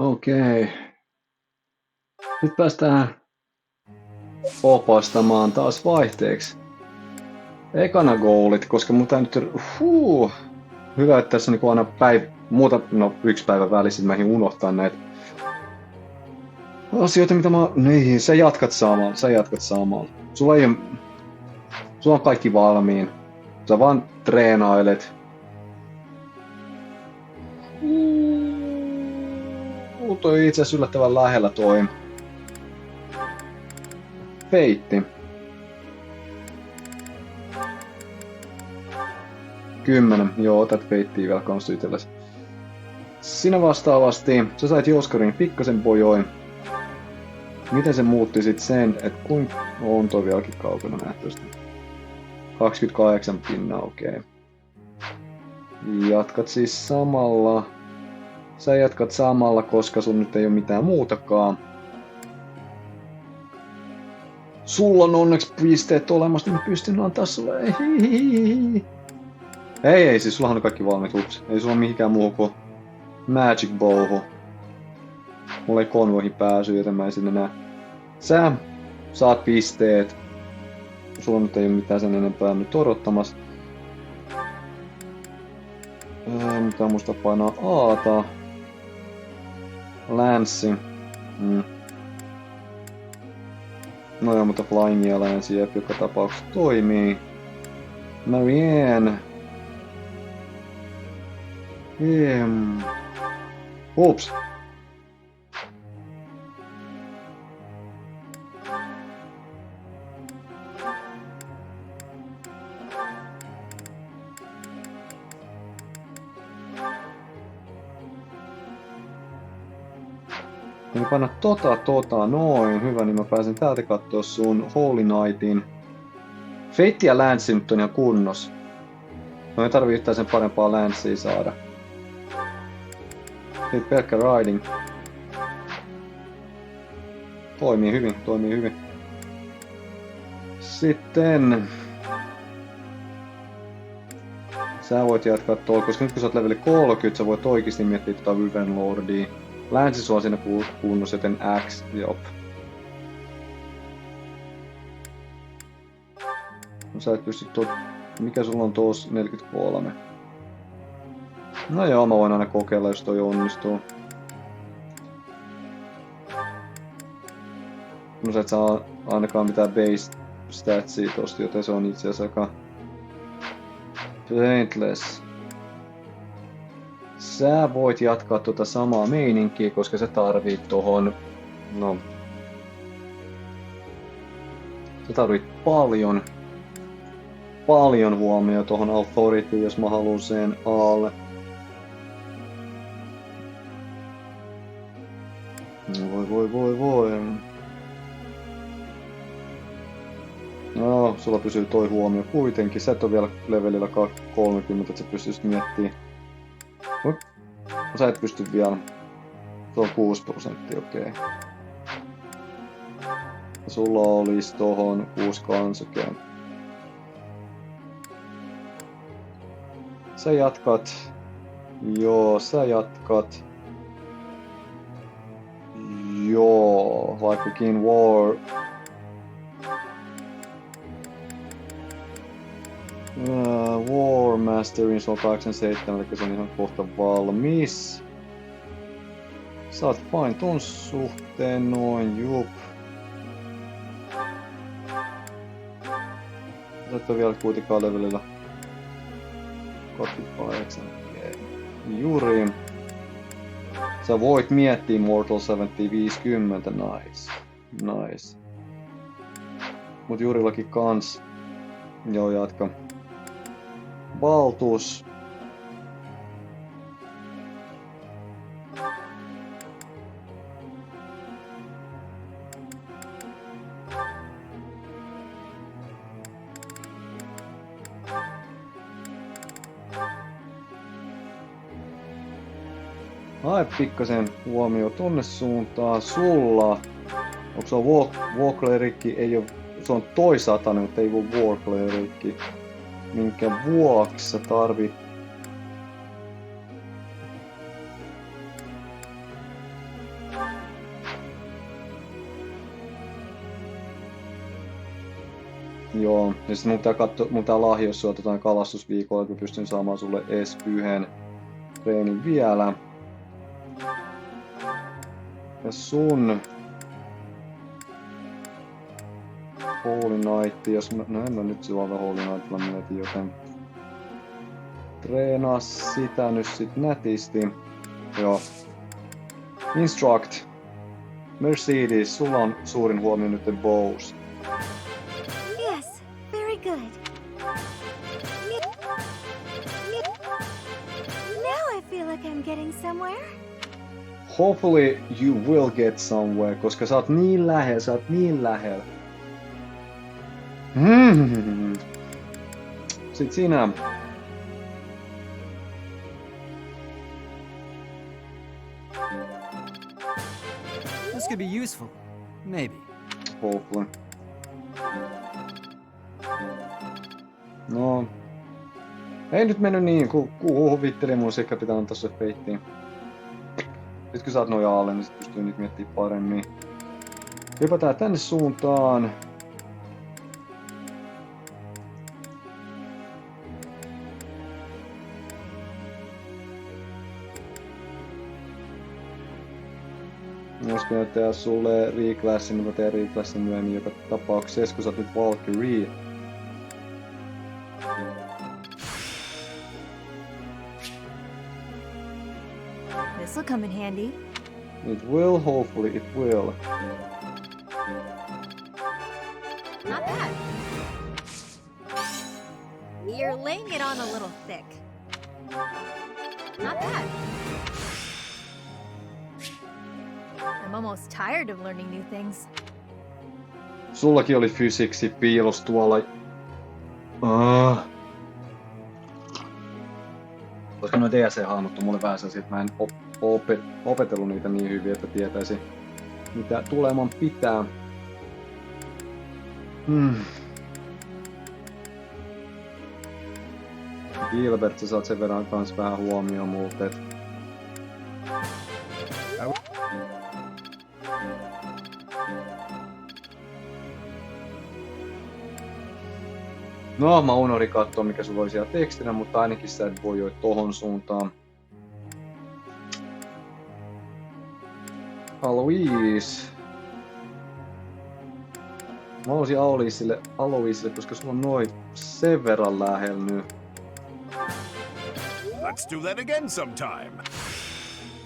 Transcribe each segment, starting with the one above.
Okei. Nyt päästään opastamaan taas vaihteeksi. Ekana goolit, koska mun täytyy... Hyvä, että tässä on aina yksi päivä välissä, mä unohtaa näitä asioita, mitä mä... Niin, sä jatkat samalla. Sulla on kaikki valmiin. Sä vaan treenailet. Toi itse asiassa yllättävän lähellä toi feitti. 10. Joo, otat feittiä vielä kanssa itsellesi. Sinä vastaavasti, sä sait Joskarin pikkasen bojoin. Miten se muutti sit sen, että kuinka on toi vieläkin kaukana nähtöistä? 28 pinnaa, okei. Jatkat siis samalla. Sä jatkat samalla, koska sun nyt ei oo mitään muutakaan. Sulla on onneksi pisteet olemassa, niin mä pystyn antaa sulle. Ei, siis sullahan on kaikki valmiit, ups. Ei sulla mihinkään muuhun kuin Magic Bowhu. Mulla ei konvoihin pääsy, joten mä en sinne näe. Sä saat pisteet. Sulla nyt ei oo mitään sen enempää nyt odottamassa. Mitä musta painaa Aata. Lanssi. No joo, mutta Flying ja Lanssi joka tapauksessa toimii. Marianne. Ups. Eli panna noin. Hyvä, niin mä pääsen täältä kattoo sun Holy Knightin. Fate ja Lance nyt on ihan kunnossa. No ei tarvii yhtään sen parempaa Lancea saada. Sitten pelkkä riding. Toimii hyvin. Sitten... Sä voit jatkaa tuolla, koska nyt kun sä oot leveli 30, sä voit oikeesti miettiä tota Wyvern Lordia. Länsi sua siinä kunnossa, joten X, jop. No sä et pysty mikä sulla on tuossa 43? No joo, mä voin aina kokeilla, jos toi onnistuu. No sä et saa ainakaan mitään base statsia tosta, joten se on itse asiassa aika pointless. Sä voit jatkaa tuota samaa meininkiä, koska sä tarvit tohon... No... Sä tarvit paljon huomioon tohon authority, jos mä haluan sen alle. Voi. No, sulla pysyy toi huomio kuitenkin. Sä et oo vielä levelillä 30, että sä pystyisit miettimään. Sä et pysty vielä. Se on 6%, okei. Sulla olis tohon 6 kans, okei. Sä jatkat. Joo, sä jatkat. Joo, vaikkakin War. War Masterin se on 87, eli se on ihan kohta valmis. Sä oot fine ton suhteen noin, jup. Sä et oo vielä kuitenkaan levelillä 28. Juri. Sä voit miettiä Mortal 750, nice. Mut Jurillakin kans. Joo, jatka. Valtuus. Hae pikkasen huomio tonne suuntaan. Sulla. Onko se War Clericki? Ei oo. Se on toisatainen, mutta ei voi War Clericki. Minkä vuoksi sä tarvit... Joo, ja sit mun pitää lahjoa sua kalastusviikolla, että mä pystyn saamaan sulle edes yhden treenin vielä. Ja sun Holy Night, jos mä, no en mä nyt sua Holy Nightilla mietin, joten treenaa sitä nyt sit nätisti. Joo. Instruct. Mercedes, sulla on suurin huomio nyt the bows. Yes, very good. Now I feel like I'm getting somewhere. Hopefully you will get somewhere, koska sä oot niin lähellä, Sit sinä. This could be useful. Maybe. Hopefully. No. Ei nyt mennyt niin, kun huvitteli mun sekä pitää antaa se feittiin. Nyt kun sä oot noja alle, niin sit pystyy nyt miettimään paremmin. Hypätään tänne suuntaan. Jos mä tehdään sulle reclassin, niin mä teen reclassin myöhemmin joka tapauksessa, kun sä oot nyt Valkyrie. This'll come in handy. It will, hopefully it will. Not bad. You're laying it on a little thick. Not bad. I'm almost tired of learning new things. Sullakin oli fysiiksi piilos tuolla. Koska noin DSC-hahmot on mulle vähän sellaisia, että mä en opetellut niitä niin hyvin, että tietäisi mitä tuleman pitää. Gilbert, sä saat sen verran kans vähän huomioon multa, et... No, mä unohdin katsoa mikä sulla oli siellä tekstinä, mutta ainakin sä et voi jo tohon suuntaan. Alois. Mä haluaisin Aloisille, koska sulla on noin sen verran lähellä nyt. Let's do that again sometime.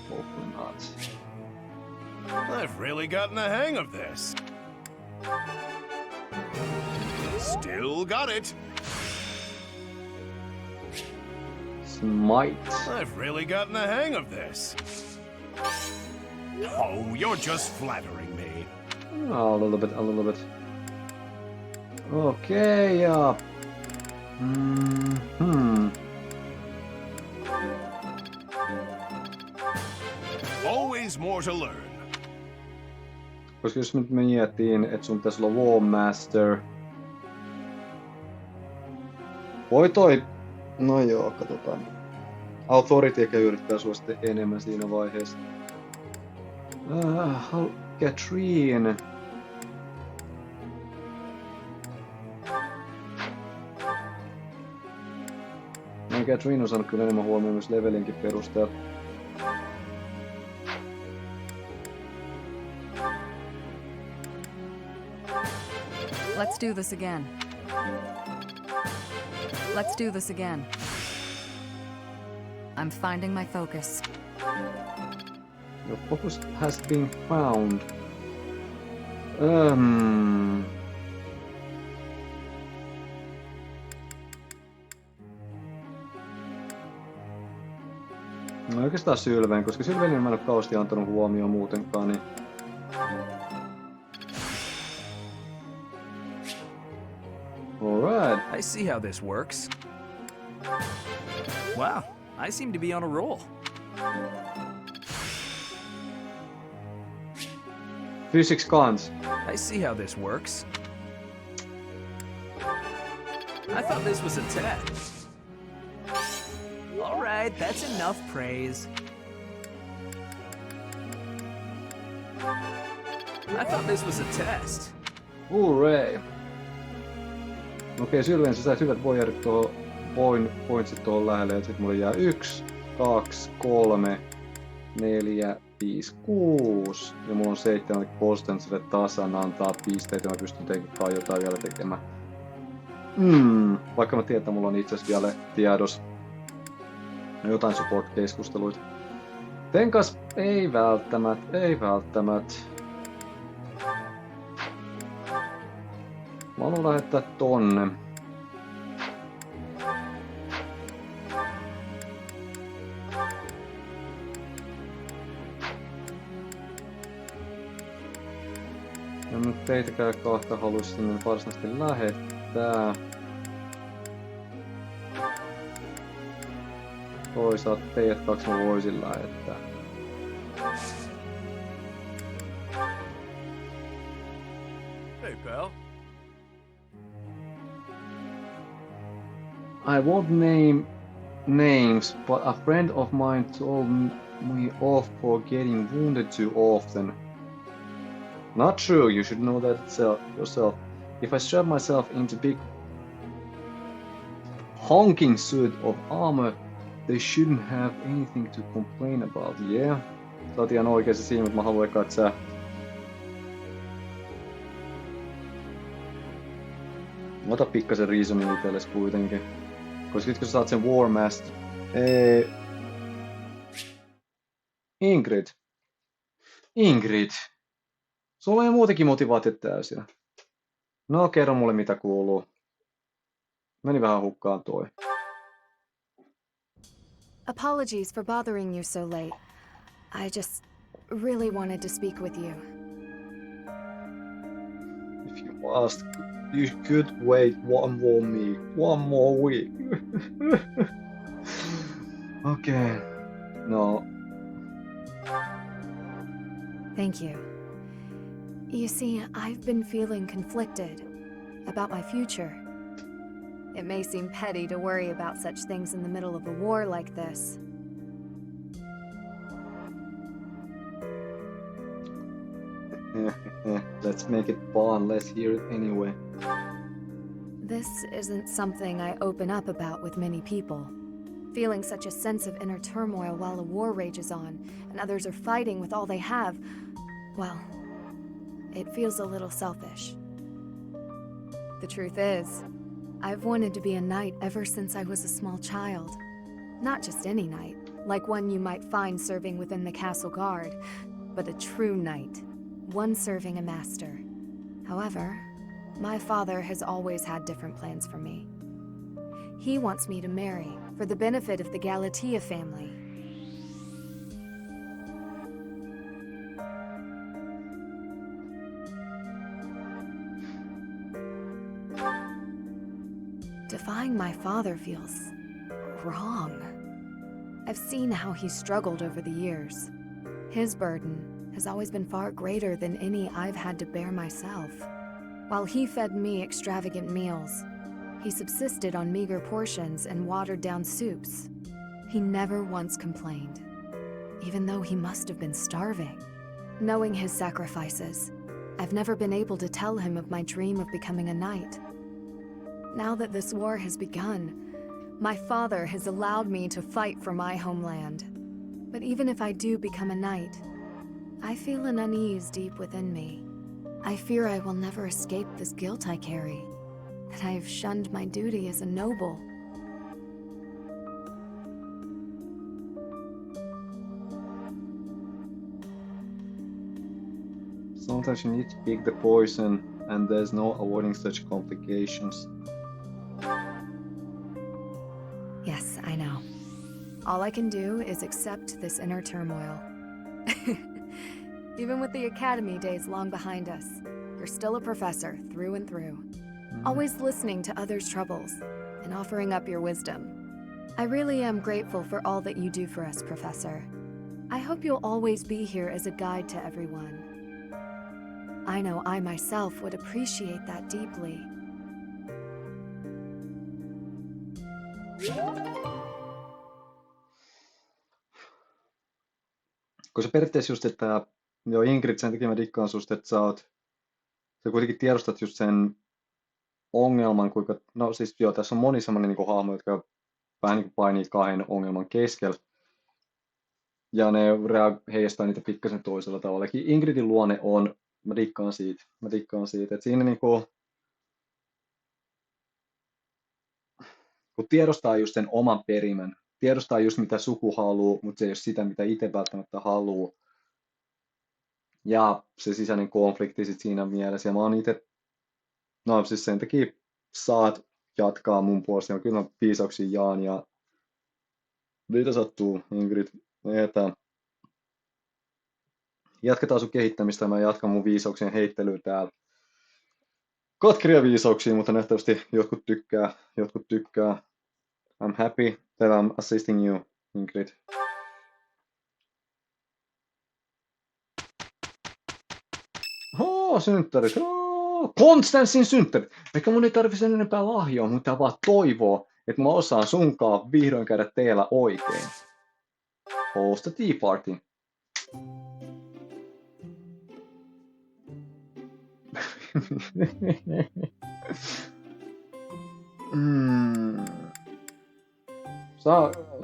Hopefully not. I've really gotten the hang of this. Still got it. Smite. I've really gotten the hang of this. Oh, you're just flattering me. A little bit. Okay, ja... Always more to learn. Koska jos nyt me miettiin, että sun pitäisi olla War Master. Voi toi... No joo, katsotaan. Authority ehkä yrittää sua sitten enemmän siinä vaiheessa. Katrine. No Katrine on saanut kyllä enemmän huomioon myös levelinkin perusteella. Let's do this again. Let's do this again. I'm finding my focus. Your focus has been found. No oikeastaan Sylveen, koska Sylveen mä en oo kauheasti antanut huomioon muutenkaan, niin... Alright. I see how this works. Wow, I seem to be on a roll. Physics cons. I see how this works. I thought this was a test. All right, that's enough praise. I thought this was a test. Hooray. Okei, Sylveen, sä sait hyvät voijarit tuohon pointsit tuohon lähelle, ja sit mulle jää 1, 2, 3, 4, 5, 6. Ja mulla on 7 Constancelle tasan antaa pisteitä, mä pystyn jotain vielä tekemään. Vaikka mä tiedän, että mulla on itse asiassa vielä tiedossa jotain support-keskusteluita. Tenkas ei välttämättä. Mä haluan lähettää tonne. Ja nyt teitäkään kahta haluaisin sinne varsinaisesti lähettää. Toisaalta teidät kaksi mä voisin lähettää. Hey, pal. I won't name names, but a friend of mine told me off for getting wounded too often. Not true, you should know that yourself. If I strap myself into big honking suit of armor, they shouldn't have anything to complain about, yeah? Sä oot ihan oikeassa siinä, mutta mä haluan eka, että sä... Ota pikkasen reasonin itsellesi kuitenkin. Koska nyt kun sä saat sen War Master... Ingrid! Sulla on jo muutenkin motivaatiot täysiä. No, kerro mulle mitä kuuluu. Meni vähän hukkaan toi. Apologies for bothering you so late. I just really wanted to speak with you. If you must, you could wait one more week. Okay. No. Thank you. You see, I've been feeling conflicted about my future. It may seem petty to worry about such things in the middle of a war like this. Let's make it fun, let's hear it anyway. This isn't something I open up about with many people. Feeling such a sense of inner turmoil while a war rages on, and others are fighting with all they have, well, it feels a little selfish. The truth is, I've wanted to be a knight ever since I was a small child. Not just any knight, like one you might find serving within the castle guard, but a true knight, one serving a master. However, my father has always had different plans for me. He wants me to marry for the benefit of the Galatea family. Defying my father feels wrong. I've seen how he's struggled over the years. His burden has always been far greater than any I've had to bear myself. While he fed me extravagant meals, he subsisted on meager portions and watered-down soups. He never once complained, even though he must have been starving. Knowing his sacrifices, I've never been able to tell him of my dream of becoming a knight. Now that this war has begun, my father has allowed me to fight for my homeland. But even if I do become a knight, I feel an unease deep within me. I fear I will never escape this guilt I carry, that I have shunned my duty as a noble. Sometimes you need to pick the poison, and there's no avoiding such complications. Yes, I know. All I can do is accept this inner turmoil. Even with the academy days long behind us, you're still a professor through and through. Always listening to others' troubles and offering up your wisdom. I really am grateful for all that you do for us, Professor. I hope you'll always be here as a guide to everyone. I know I myself would appreciate that deeply. Koska periaatteessa just, että Ingrid, sen takia mä dikkaan susta, että sä kuitenkin tiedostat just sen ongelman, kuinka, no siis joo, tässä on moni semmoinen niin hahmo, jotka vähän niin kuin painii kahden ongelman keskellä. Ja ne heijastaa niitä pikkasen toisella tavalla. Ingridin luonne on, mä dikkaan siitä, että siinä niinku, kun tiedostaa just sen oman perimän, tiedostaa just mitä suku haluaa, mutta se ei ole sitä, mitä itse välttämättä haluaa. Ja se sisäinen konflikti sit siinä mielessä. Ja mä oon itse, no siis sen takia saat jatkaa mun puolesta, ja kyllä mä viisauksia jaan, ja mitä sattuu, Ingrid, jatketaan sun kehittämistä, mä jatkan mun viisauksien heittelyä täällä. Katkeria viisauksia, mutta nähtävästi jotkut tykkää. I'm happy that I'm assisting you, Ingrid. Synttärit. Constancen synttärit. Eikä mun ei tarvi sen enempää lahjoa, mutta vaan toivoo, että mä osaan sunkaan vihdoin käydä teillä oikein. Host a tea party.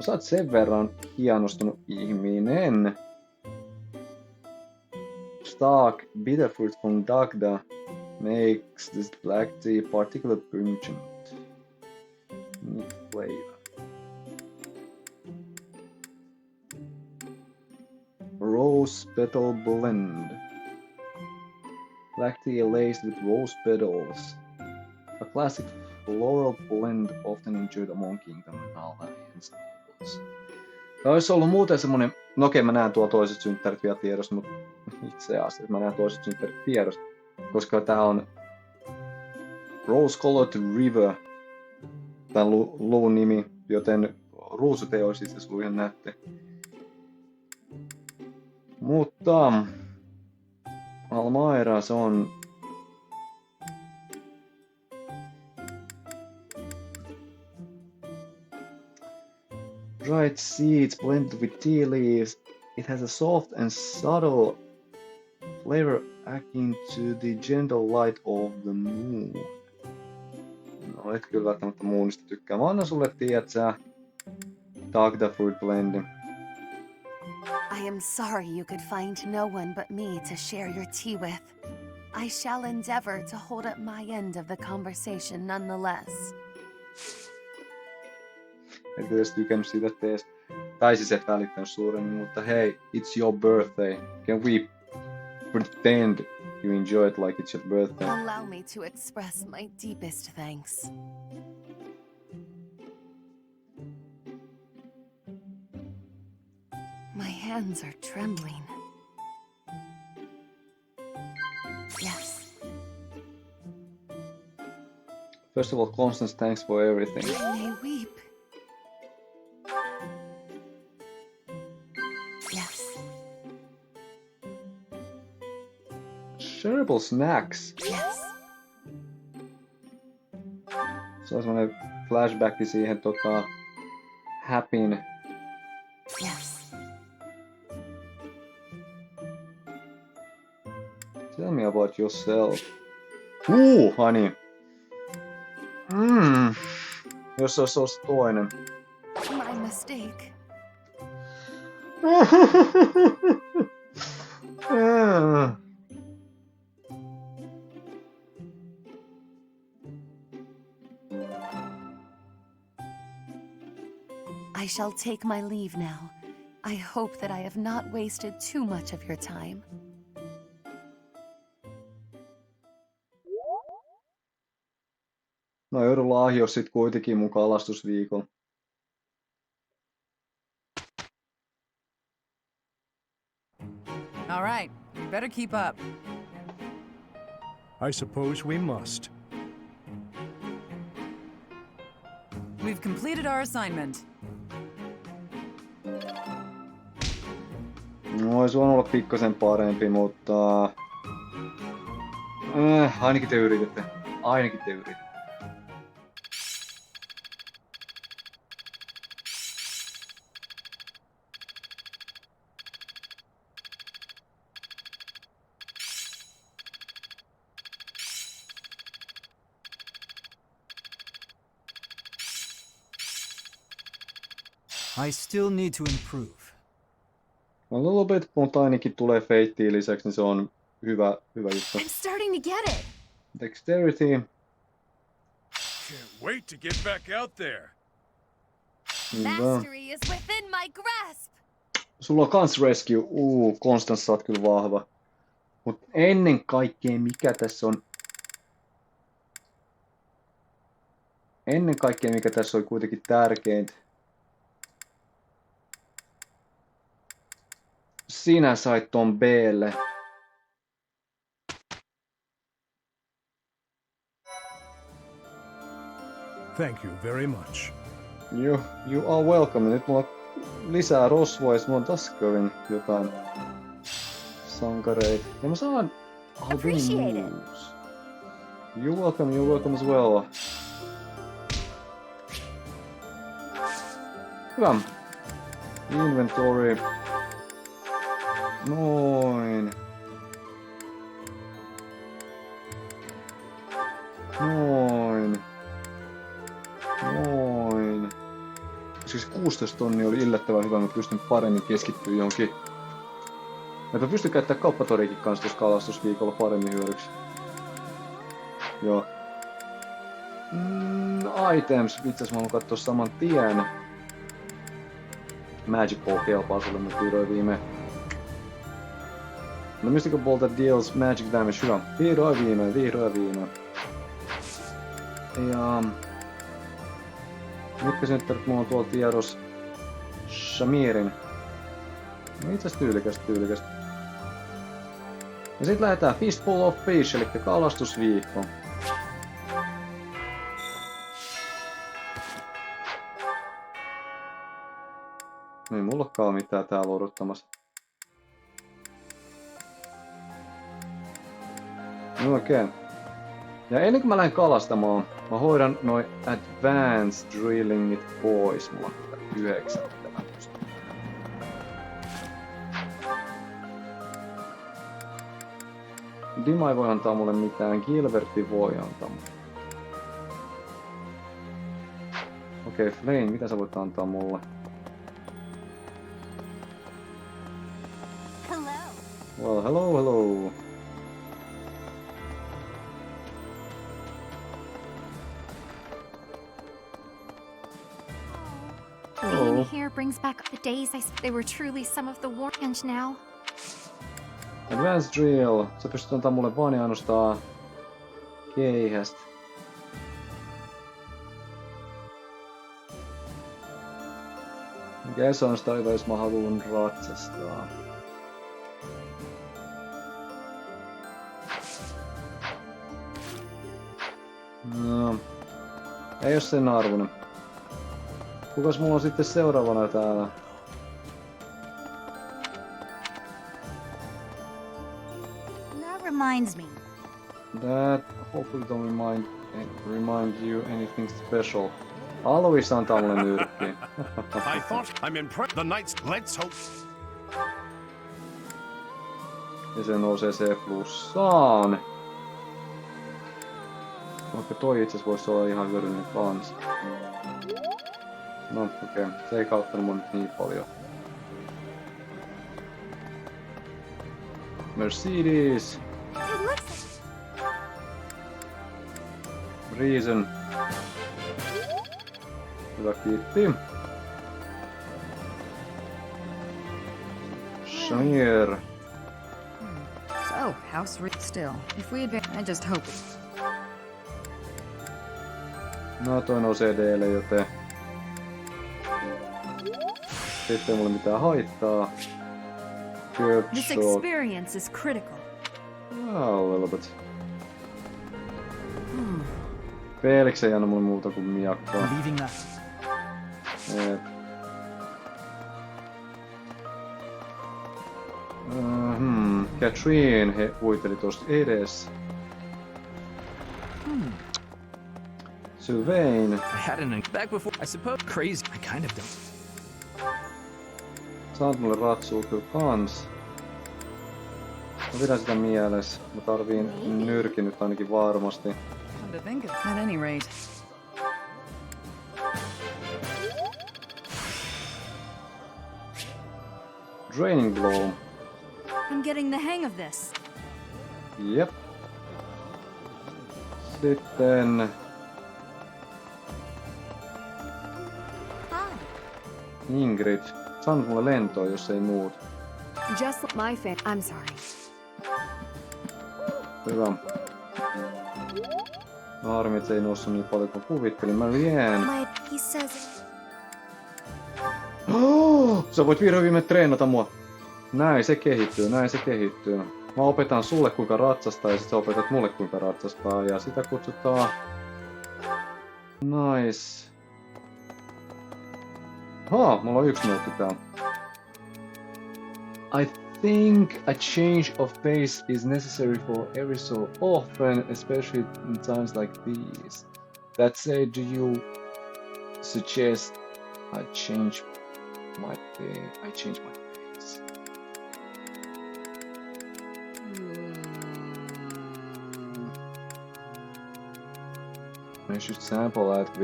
Sä oot sen verran hienostunut ihminen. Stark bitterfruit from Dagda makes this black tea particularly pungent. Neat flavor. Rose petal blend. Black tea laced with rose petals. A classic floral blend often enjoyed among Kingdom and Alliance Nobels. Tämä olisi ollut muuten semmonen, no okei, mä näen tuo toiset synttärit vielä tiedossa, mutta itse asiassa mä näen toiset synttärit tiedossa, koska tää on Rose Colored River, tämän luvun nimi, joten ruusutee olisi itse asiassa ihan nätte. Mutta Almaira, se on dried seeds blended with tea leaves. It has a soft and subtle flavor akin to the gentle light of the moon. No, et kyllä välttämättä moonista tykkää. Mä annan sulle, tiedätkö, Dagda Fruit Blendi. I am sorry you could find no one but me to share your tea with. I shall endeavor to hold up my end of the conversation nonetheless. Et edes tykännyt siitä teestä. Tai siis et välittänyt suuremmin, mutta hei, it's your birthday. Can we pretend you enjoy it like it's your birthday? Allow me to express my deepest thanks. My hands are trembling. Yes. First of all, Constance, thanks for everything. I may weep. Yes. Shareable snacks. Yes. Se on semmonen flashback siihen happyn. Yes. Tell me about yourself. Honey. Jos se olisi toinen. My mistake. I shall take my leave now. I hope that I have not wasted too much of your time. No joudun lahjoa sit kuitenkin mun kalastusviikon. All right, you better keep up. I suppose we must. We've completed our assignment. No, olisi voinut olla pikkasen parempi, mutta ainakin te yritätte. I still need to improve. A little bit, mutta ainakin tulee feittiin lisäksi, niin se on hyvä juttu. I'm starting to get it. Dexterity. Can't wait to get back out there. Mastery is within my grasp. Sulla on kans rescue. Constance, sä oot kyllä vahva. Mut ennen kaikkea mikä tässä on... Ennen kaikkea mikä tässä on kuitenkin tärkeintä. Sinä sait ton B:lle. Thank you very much. You are welcome. Nyt mulla on lisää rosvoa, ja mulla on taas jotain sankareita. Ja mä saan... Appreciate it. You're welcome as well. Hyvä. Inventory. Noin. Siis 16 tonnia oli yllättävän hyvä, mä pystyn paremmin keskittyä johonkin. Mä pystyn käyttämään kauppatoriikin kanssa tuossa kalastusviikolla paremmin hyödyksi. Joo. Items, itseasiassa mä haluan katsoa saman tien. Magic Ball kelpaa sulle nyt vihdoin viime. The Mystical Ball that deals magic damage, hyvä. Vihdoin viime. Ja... Mitkä synttärit mulla on tuolla tiedossa? Shamirin. Itse asiassa tyylikästä. Ja sit lähdetään Fistful of Fish, eli Kalastusviikko. Ei mullakaan mitään täällä odottamassa. No okei. Ja ennen kuin mä lähden kalastamaan, mä hoidan noi advanced drillingit pois. Mulla on 9. Dima ei voi antaa mulle mitään, Gilberti voi antaa mulle. Okei, Flame, mitä sä voit antaa mulle? Well, hello. Being here brings back the days they were truly some of the warriors now. Advanced Drill. Sä pystyt antaa mulle vaan ja ainoastaan keihästä. Mikä se on sitä hyvä, jos mä haluun ratsastaa? No. Ei oo sen arvoinen. Kukas mulla on sitten seuraavana täällä? That reminds me. That hopefully don't remind you anything special. Aloitus antaa mulle nyrkkiä. I thought I'm impressed. The knights, let's hope. Ja se nousee C+:aan. Vaikka toi itse voisi olla ihan hyödyllinen kans. No okei, se ei kauttanut mun niin paljon. Mercedes! Reason. Hyvä, kiitti. Shire. So, house still. If we advance, I just hope. No toi nousee D:lle, joten... Sitten ei mulle mitään haittaa. Good This shot. experience is critical. A little bit. Felix ei anna mulle muuta kuin miakkaa. Leaving that. Katrine he uiteli tosta edessä. Sylvain. I had an back before. I suppose crazy. I kind of don't. Saat mulle ratsuu kyllä kans. Mä pidän sitä mielessä. Mä tarviin nyrkin nyt ainakin varmasti. Come to think of it, at any rate. Draining Blow. I'm getting the hang of this. Jep. Sitten... Ingrid. Saanut mulle lentoa, jos ei muut. Just my I'm sorry. Hyvä. Harmi, et se ei noussut niin paljon kuin kuvittelin. Mä vien. He says Sä voit vihdoin viime treenata mua. Näin se kehittyy, näin se kehittyy. Mä opetan sulle kuinka ratsastaa ja sit sä opetat mulle kuinka ratsastaa ja sitä kutsutaan... Nice. Mulla on yksi nootti täällä. I think a change of pace is necessary for every so often, especially in times like these. That said, do you suggest I change my pace? I should sample at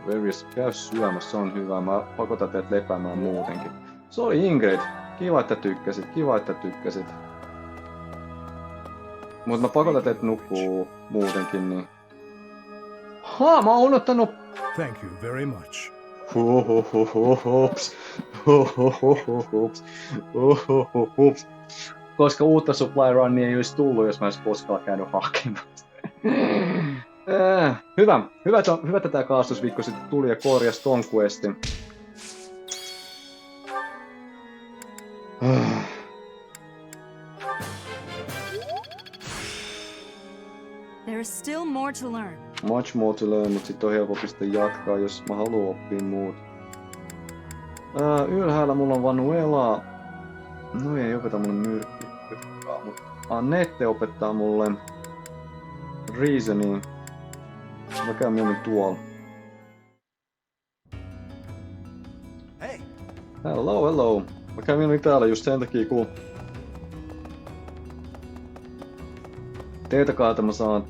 various... Käy syömässä, se on hyvä. Mä pakotan teet lepäämään muutenkin. Se oli Ingrid. Kiva, että tykkäsit. Mut mä pakotan teet nukkuu muutenkin, niin... Mä oon unohtanut... Thank you very much. Hups. Koska uutta supply runnia ei olisi tullut, jos mä ois koskaan käynyt hakemassa. Hyvä, että tää kalastusviikko sitten tuli ja korjasi ton questin. There is still more to learn. Much more to learn, mut sit on helpompi sitten jatkaa, jos mä haluan oppia muut. Ylhäällä mulla on Vanuela. No ei opeta mulle nyrkkiä, mut Annette opettaa mulle reasoning. Mä käyn mieluummin tuolla. Hey. Hello. Mä käyn mieluummin täällä just sen takia, kun teitä kautta mä saan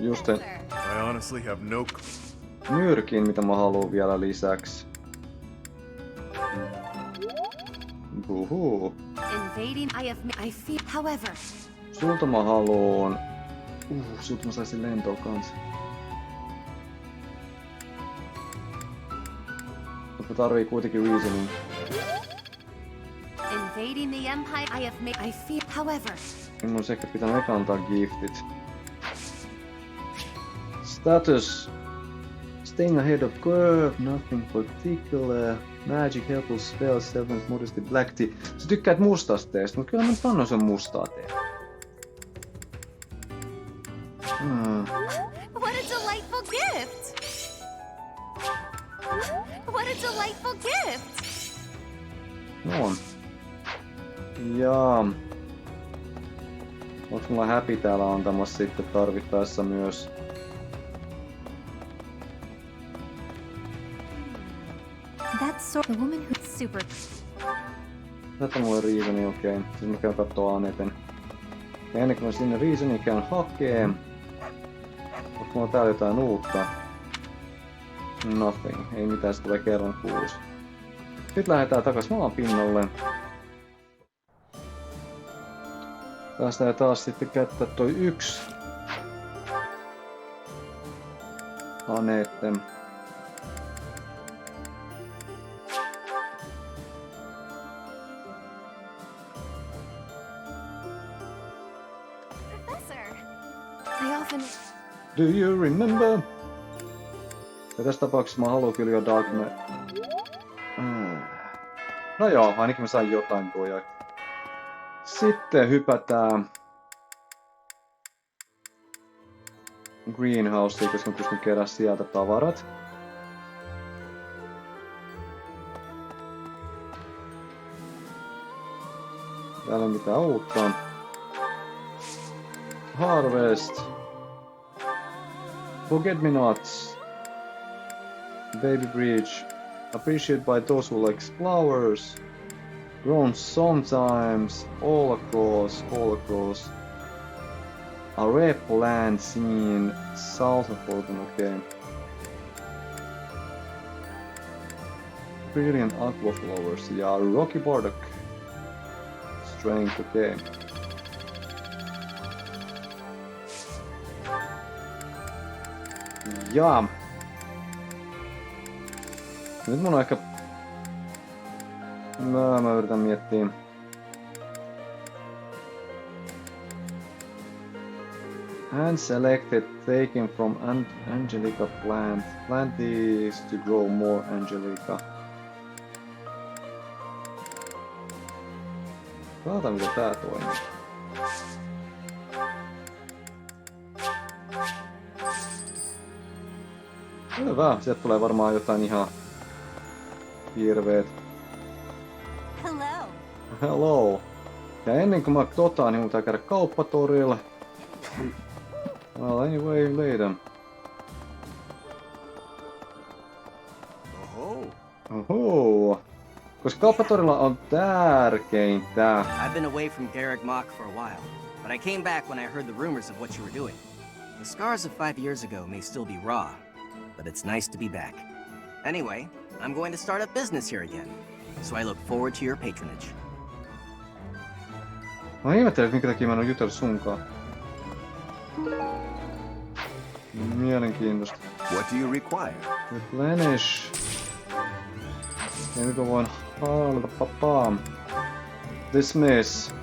just sen I honestly have no nyrkin, mitä mä haluan vielä lisäksi. Buhuu. Invading I feel however. Sulta mä haluun... sulta mä saisin lentoa kanssa. Mutta tarvii kuitenkin reasoning. Invading the Empire I feel however. Niin mun ehkä pitää eka antaa giftit. Status. Staying ahead of curve, nothing particular. Magic, helpful spell, self modesty, black tea. Sä tykkäät mustasta teestä, mutta kyllä mä nyt annoin sen mustaa teetä. What a delightful gift! What a delightful gift! No. Ja... onks mulla Happy täällä antamassa sitten tarvittaessa myös? that's the woman who's super. Tätä mulla on reasoni, okei. Siis mä käyn kattoo Anneten. Ja ennen kuin mä sinne reasoni käyn hakee. Onko mulla täällä jotain uutta? Nothing. Ei mitään, se tulee kerran kuusi. Nyt lähdetään takas maapinnalle. Päästään taas sitten käyttää toi yksi. Anneten. Do you remember? Ja tässä tapauksessa mä haluan kyllä jo Darkman. No joo, ainakin mä sain jotain pojat. Sitten hypätään Greenhouseen, koska mä pystyn kerää sieltä tavarat. Täällä on mitään uutta. Harvest. Forget-me-nots. Baby Bridge. Appreciated by those who like flowers. Grown sometimes. All across. A rare plant seen south of Orton, okay. Brilliant aqua flowers. Ja Rocky Bardock. strength, okei. Okay. Ja. Nyt mun on ehkä... Mä yritän miettiä. Hand selected taken from Angelica plant. Plant is to grow more Angelica. Katsotaan miten tää toimii. Hyvä, sieltä tulee varmaan jotain ihan hirveet. Hello. Hello. Ja ennen kuin mä niin mun pitää käydä kauppatorilla. Well, anyway, later. Oho. Koska kauppatorilla on tärkeintä. I've been away from Garrick Mach for a while, but I came back when I heard the rumors of what you were doing. The scars of 5 years ago may still be raw, but it's nice to be back. Anyway, I'm going to start up business here again, so I look forward to your patronage. Mä ihmettelen, minkä takia mä en oo jutellut sunkaan. Mielenkiintoista. What do you require? Replenish. Ja nyt mä voin haalata papaam. Dismiss.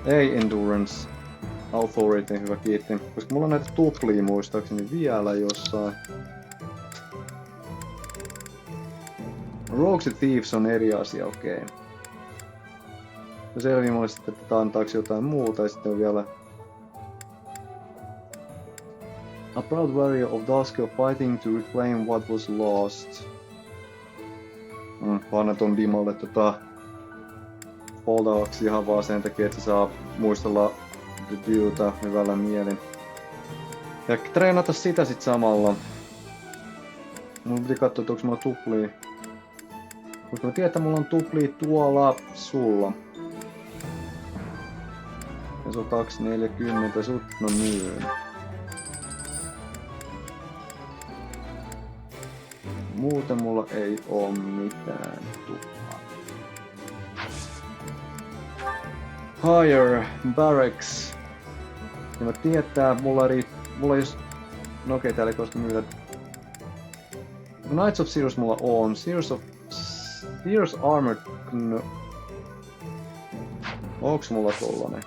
Ei endurance. Authority, hyvä kiitti. Koska mulla on näitä tuplia muistaakseni vielä jossain. Rogues ja Thieves on eri asia, okei. Okay. Ja selvii mulle sitten, että antaako jotain muuta ja sitten on vielä... A proud warrior of Dusk fighting to reclaim what was lost. Anna ton Dimalle foldaavaksi ihan vaan sen takia, että se saa muistella The Dewta hyvällä mielin. Ja treenata sitä sit samalla. Mun piti katsoa, että onks mulla tuplia. Koska mä tiedän, että mulla on tuplia tuolla sulla. Ja se on 240, sut mä myyn. Muuten mulla ei oo mitään tuppaa. Higher Barracks. Ja mä tietää, mulla jos... No okei, täällä ei koska myydä. Knights of Sirius mulla on. Sirius Armored... No. Onks mulla tollanen?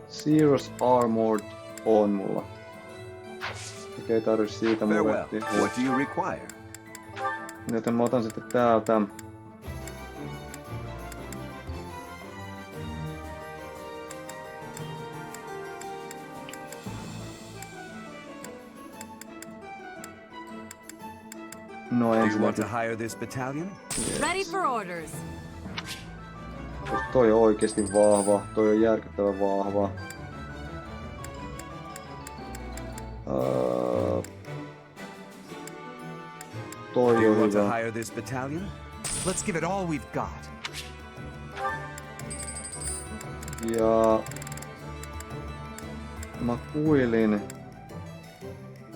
Sirius Armored on mulla. Okei, tarvii siitä muretti. What do you require? Joten mä otan sitten täältä. No Do you want to hire this battalion? Yes. Ready for orders. Toi on oikeesti vahva, toi on järkyttävän vahva. Toi Do you on want to hyvä. hire this battalion? Let's give it all we've got. Ja... Mä kuilin.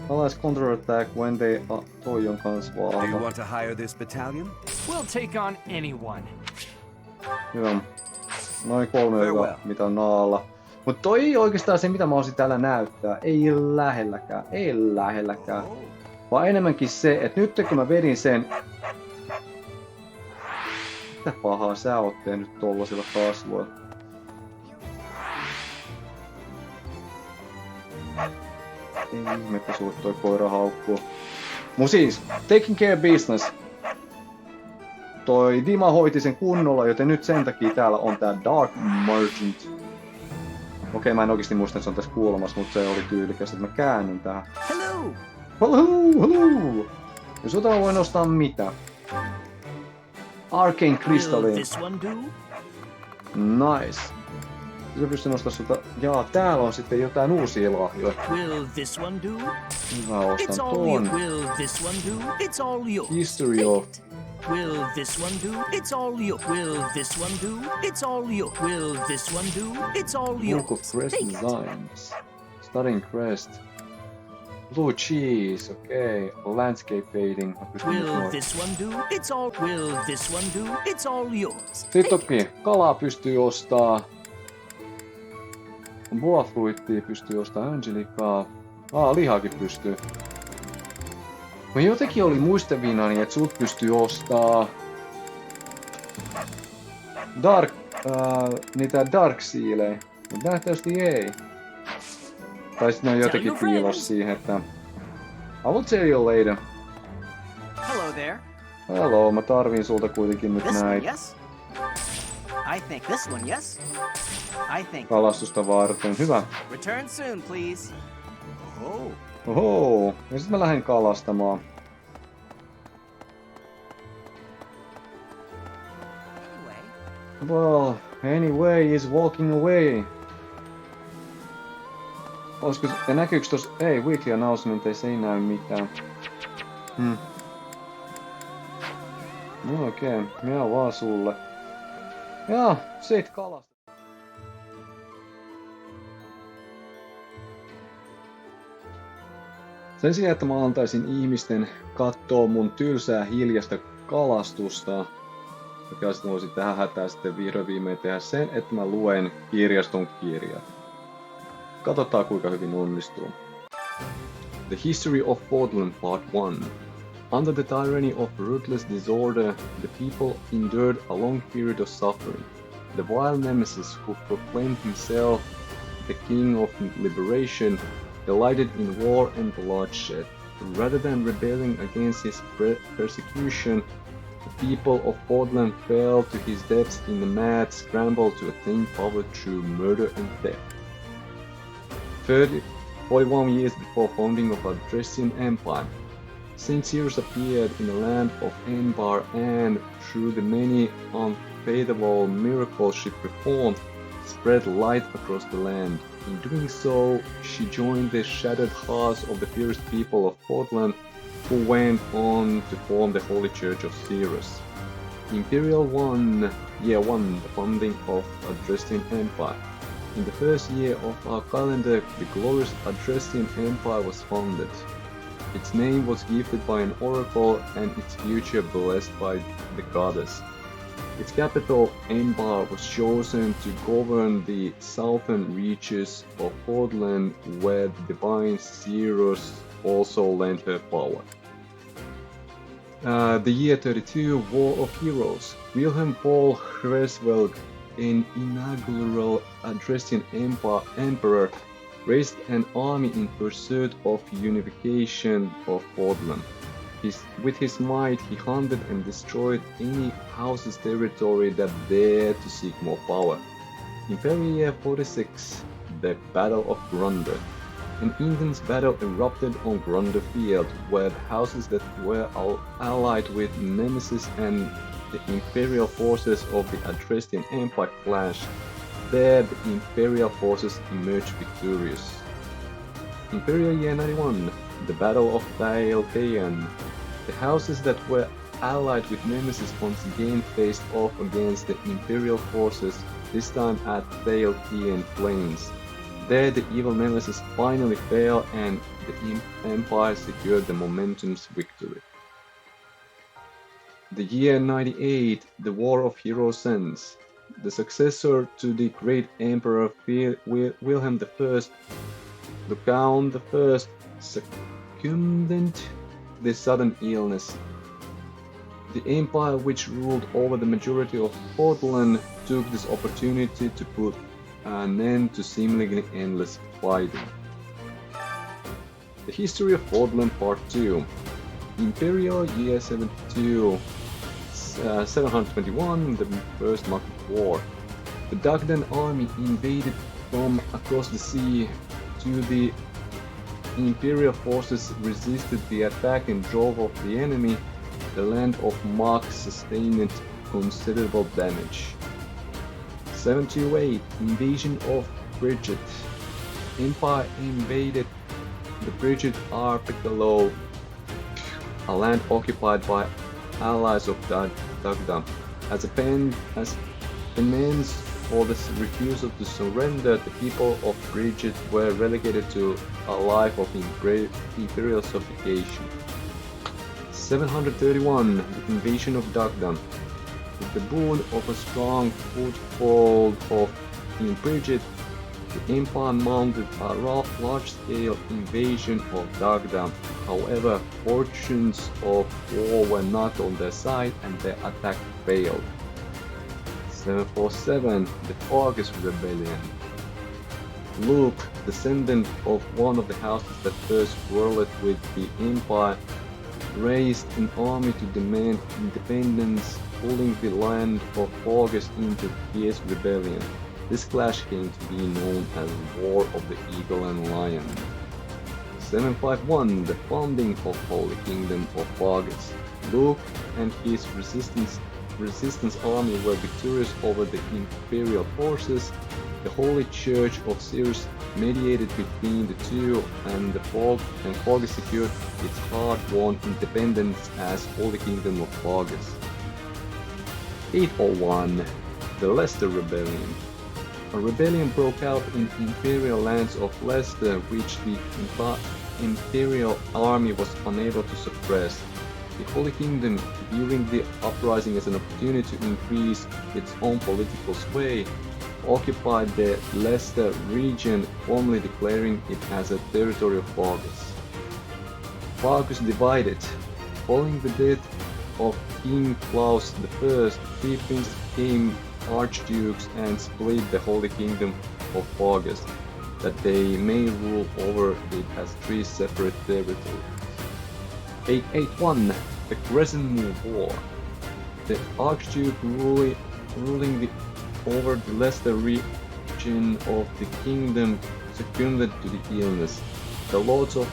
Allies counter attack when they... toi on kans Do you vahva. want to hire this battalion? We'll take on anyone. Hyvä. Noin 3 Very hyvä, well. mitä on naalla. Mut toi ei oikeastaan se, mitä mä osin täällä näyttää. Ei lähelläkään, ei lähelläkään. Vaan enemmänkin se, että nyt kun mä vedin sen... Mitä pahaa sä oot tehnyt tollasilla kasvoilla? Ei ihme, kun sulle toi koira haukkuu. Mut siis, taking care business. Toi Dima hoiti sen kunnolla, joten nyt sen takia täällä on tää Dark Merchant. Okei, mä en oikeesti muista, että se on tässä kuulemassa, mutta se oli tyylikäs, että mä käännyn tähän. Hello! Hello! Ja sota voi nostaa mitä? Arcane Crystalliin. This one do? Nice. Se pystyy nostaa sulta... Jaa, täällä on sitten jotain uusia lahjoja. Will this one do? Mä ostan ton. Will this one do? It's all yours. History of... Will this one do? It's all yours. Will this one do? It's all yours. Will this one do? It's all yours. Book of Crest Designs. Studying Crest. Blue cheese, okei. Landscape painting. Will this one do? It's all. Will this one do? It's all yours. Sitten toki kalaa pystyy ostaa. Boafruittia pystyy ostaa, Angelikaa. Lihaakin pystyy. Mä jotenkin oli muistavinani, että sut pystyy ostaa niitä Dark Sealejä, mutta nähtävästi ei. Tai sitten ne on jotenkin piilos siihen, että I will tell you later. Hello there. Hello, mä tarviin sulta kuitenkin nyt This one, näitä. yes? I think this one, yes? I think. Kalastusta varten, hyvä. Return soon, please. Oh. Oho, ja sit mä lähden kalastamaan. Well, anyway, is walking away. Olisiko, ja näkyykö tos, ei, weekly announcement, ei se ei näy mitään. No okei, minä vaan sulle. Jaa, sit kalasta. Sen sijaan, että mä antaisin ihmisten kattoo mun tylsää hiljasta kalastusta, mikä sitten voisin tähän hätään sitten vihdoin viimein tehdä sen, että mä luen kirjaston kirjat. Katsotaan kuinka hyvin onnistuu. The History of Portland Part I. Under the tyranny of ruthless disorder, the people endured a long period of suffering. The vile nemesis who proclaimed himself the king of liberation delighted in war and bloodshed. Rather than rebelling against his persecution, the people of Portland fell to his depths in a mad scramble to attain power through murder and theft. 41 years before founding of Adrestian Empire, Saint Cyrus appeared in the land of Empire and, through the many unfathomable miracles she performed, spread light across the land. In doing so, she joined the shattered hearts of the fierce people of Portland, who went on to form the Holy Church of Cyrus. Imperial Year 1, the founding of Adrestian Empire. In the first year of our calendar, the glorious Adrestian Empire was founded. Its name was gifted by an oracle and its future blessed by the goddess. Its capital, Empire, was chosen to govern the southern reaches of Portland, where the divine Cyrus also lent her power. The year 32, War of Heroes. Wilhelm Paul Hresvelg, an inaugural Adrestian emperor, raised an army in pursuit of unification of Portland. With his might, he hunted and destroyed any house's territory that dared to seek more power. Imperial Year 46, the Battle of Grunder. An intense battle erupted on Grunder Field, where the houses that were allied with Nemesis and the imperial forces of the Adrestian Empire clashed. There, the imperial forces emerged victorious. Imperial Year 91, the Battle of Piinan. The houses that were allied with Nemesis once again faced off against the imperial forces, this time at Piinan Plains. There, the evil Nemesis finally fell and the Empire secured the momentum's victory. The year 98, the War of Heroes ends. The successor to the great Emperor Wilhelm I, the Count I, succumbed the sudden illness. The empire, which ruled over the majority of Portland, took this opportunity to put an end to seemingly endless fighting. The History of Portland Part II. Imperial Year 72, 721, the First Market War. The Dagdan army invaded from across the sea. The Imperial forces resisted the attack and drove off the enemy. The land of Mark sustained considerable damage. 728, Invasion of Bridget. Empire invaded the Bridget Archipelago, a land occupied by allies of Dagda. As penance or the refusal to surrender, the people of Bridget were relegated to a life of imperial subjugation. 731, the invasion of Dagda. With the boon of a strong foothold in Bridget, the Empire mounted a large-scale invasion of Dagda. However, fortunes of war were not on their side and their attack failed. 747, the August Rebellion. Luke, descendant of one of the houses that first quarreled with the Empire, raised an army to demand independence, pulling the land of August into fierce rebellion. This clash came to be known as the War of the Eagle and Lion. 751, the founding of Holy Kingdom of August. Luke and his resistance army were victorious over the imperial forces. The Holy Church of Cyrus mediated between the two, and August secured its hard-won independence as Holy Kingdom of August. 801, the Leicester Rebellion. A rebellion broke out in imperial lands of Leicester, which the imperial army was unable to suppress. The Holy Kingdom, viewing the uprising as an opportunity to increase its own political sway, occupied the Leicester region, formally declaring it as a territory of August. August divided. Following the death of King Claus I, three princes became archdukes and split the Holy Kingdom of August, that they may rule over it as three separate territories. 881, the Crescent Moon War. The Archduke ruling over the Leicester region of the kingdom succumbed to the illness. The lords of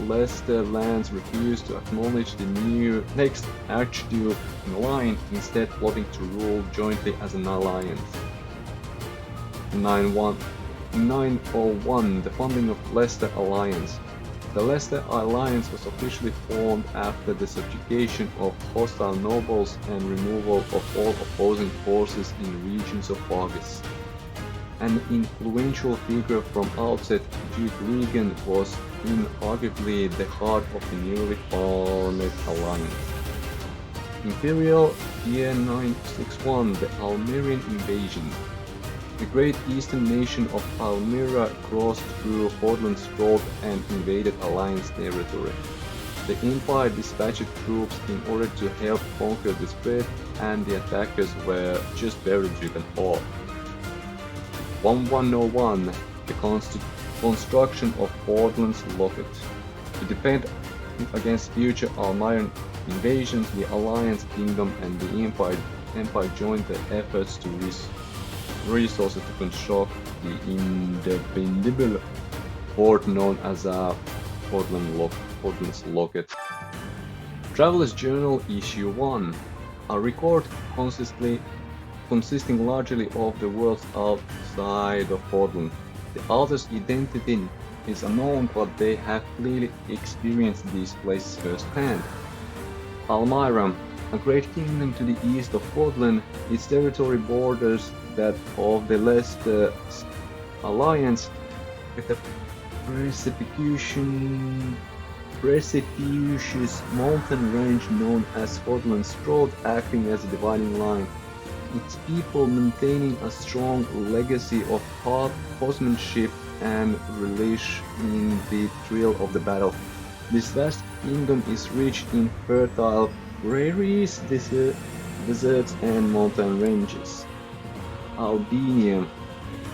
Leicester lands refused to acknowledge the next Archduke in line, instead plotting to rule jointly as an alliance. 901, the founding of Leicester Alliance. The Leicester Alliance was officially formed after the subjugation of hostile nobles and removal of all opposing forces in regions of August. An influential figure from outset, Duke Regan was inarguably the heart of the newly formed alliance. Imperial Year 961, the Almerian Invasion. The great eastern nation of Almira crossed through Fordland's Road and invaded Alliance territory. The Empire dispatched troops in order to help conquer the spread, and the attackers were just barely driven off. 1101, the construction of Fordland's Locket. To defend against future Almerian invasions, the Alliance Kingdom and the Empire joined their efforts to resources to construct the indefensible fort known as Fordland's Locket. Traveler's Journal Issue 1, a record consisting largely of the worlds outside of Fordland. The author's identity is unknown, but they have clearly experienced these places firsthand. Almira, a great kingdom to the east of Fordland, its territory borders that of the Leicester Alliance, with a precipitous mountain range known as Fordland's Road acting as a dividing line. Its people maintaining a strong legacy of horsemanship and relish in the thrill of the battle. This vast kingdom is rich in fertile prairies, deserts and mountain ranges. Albania,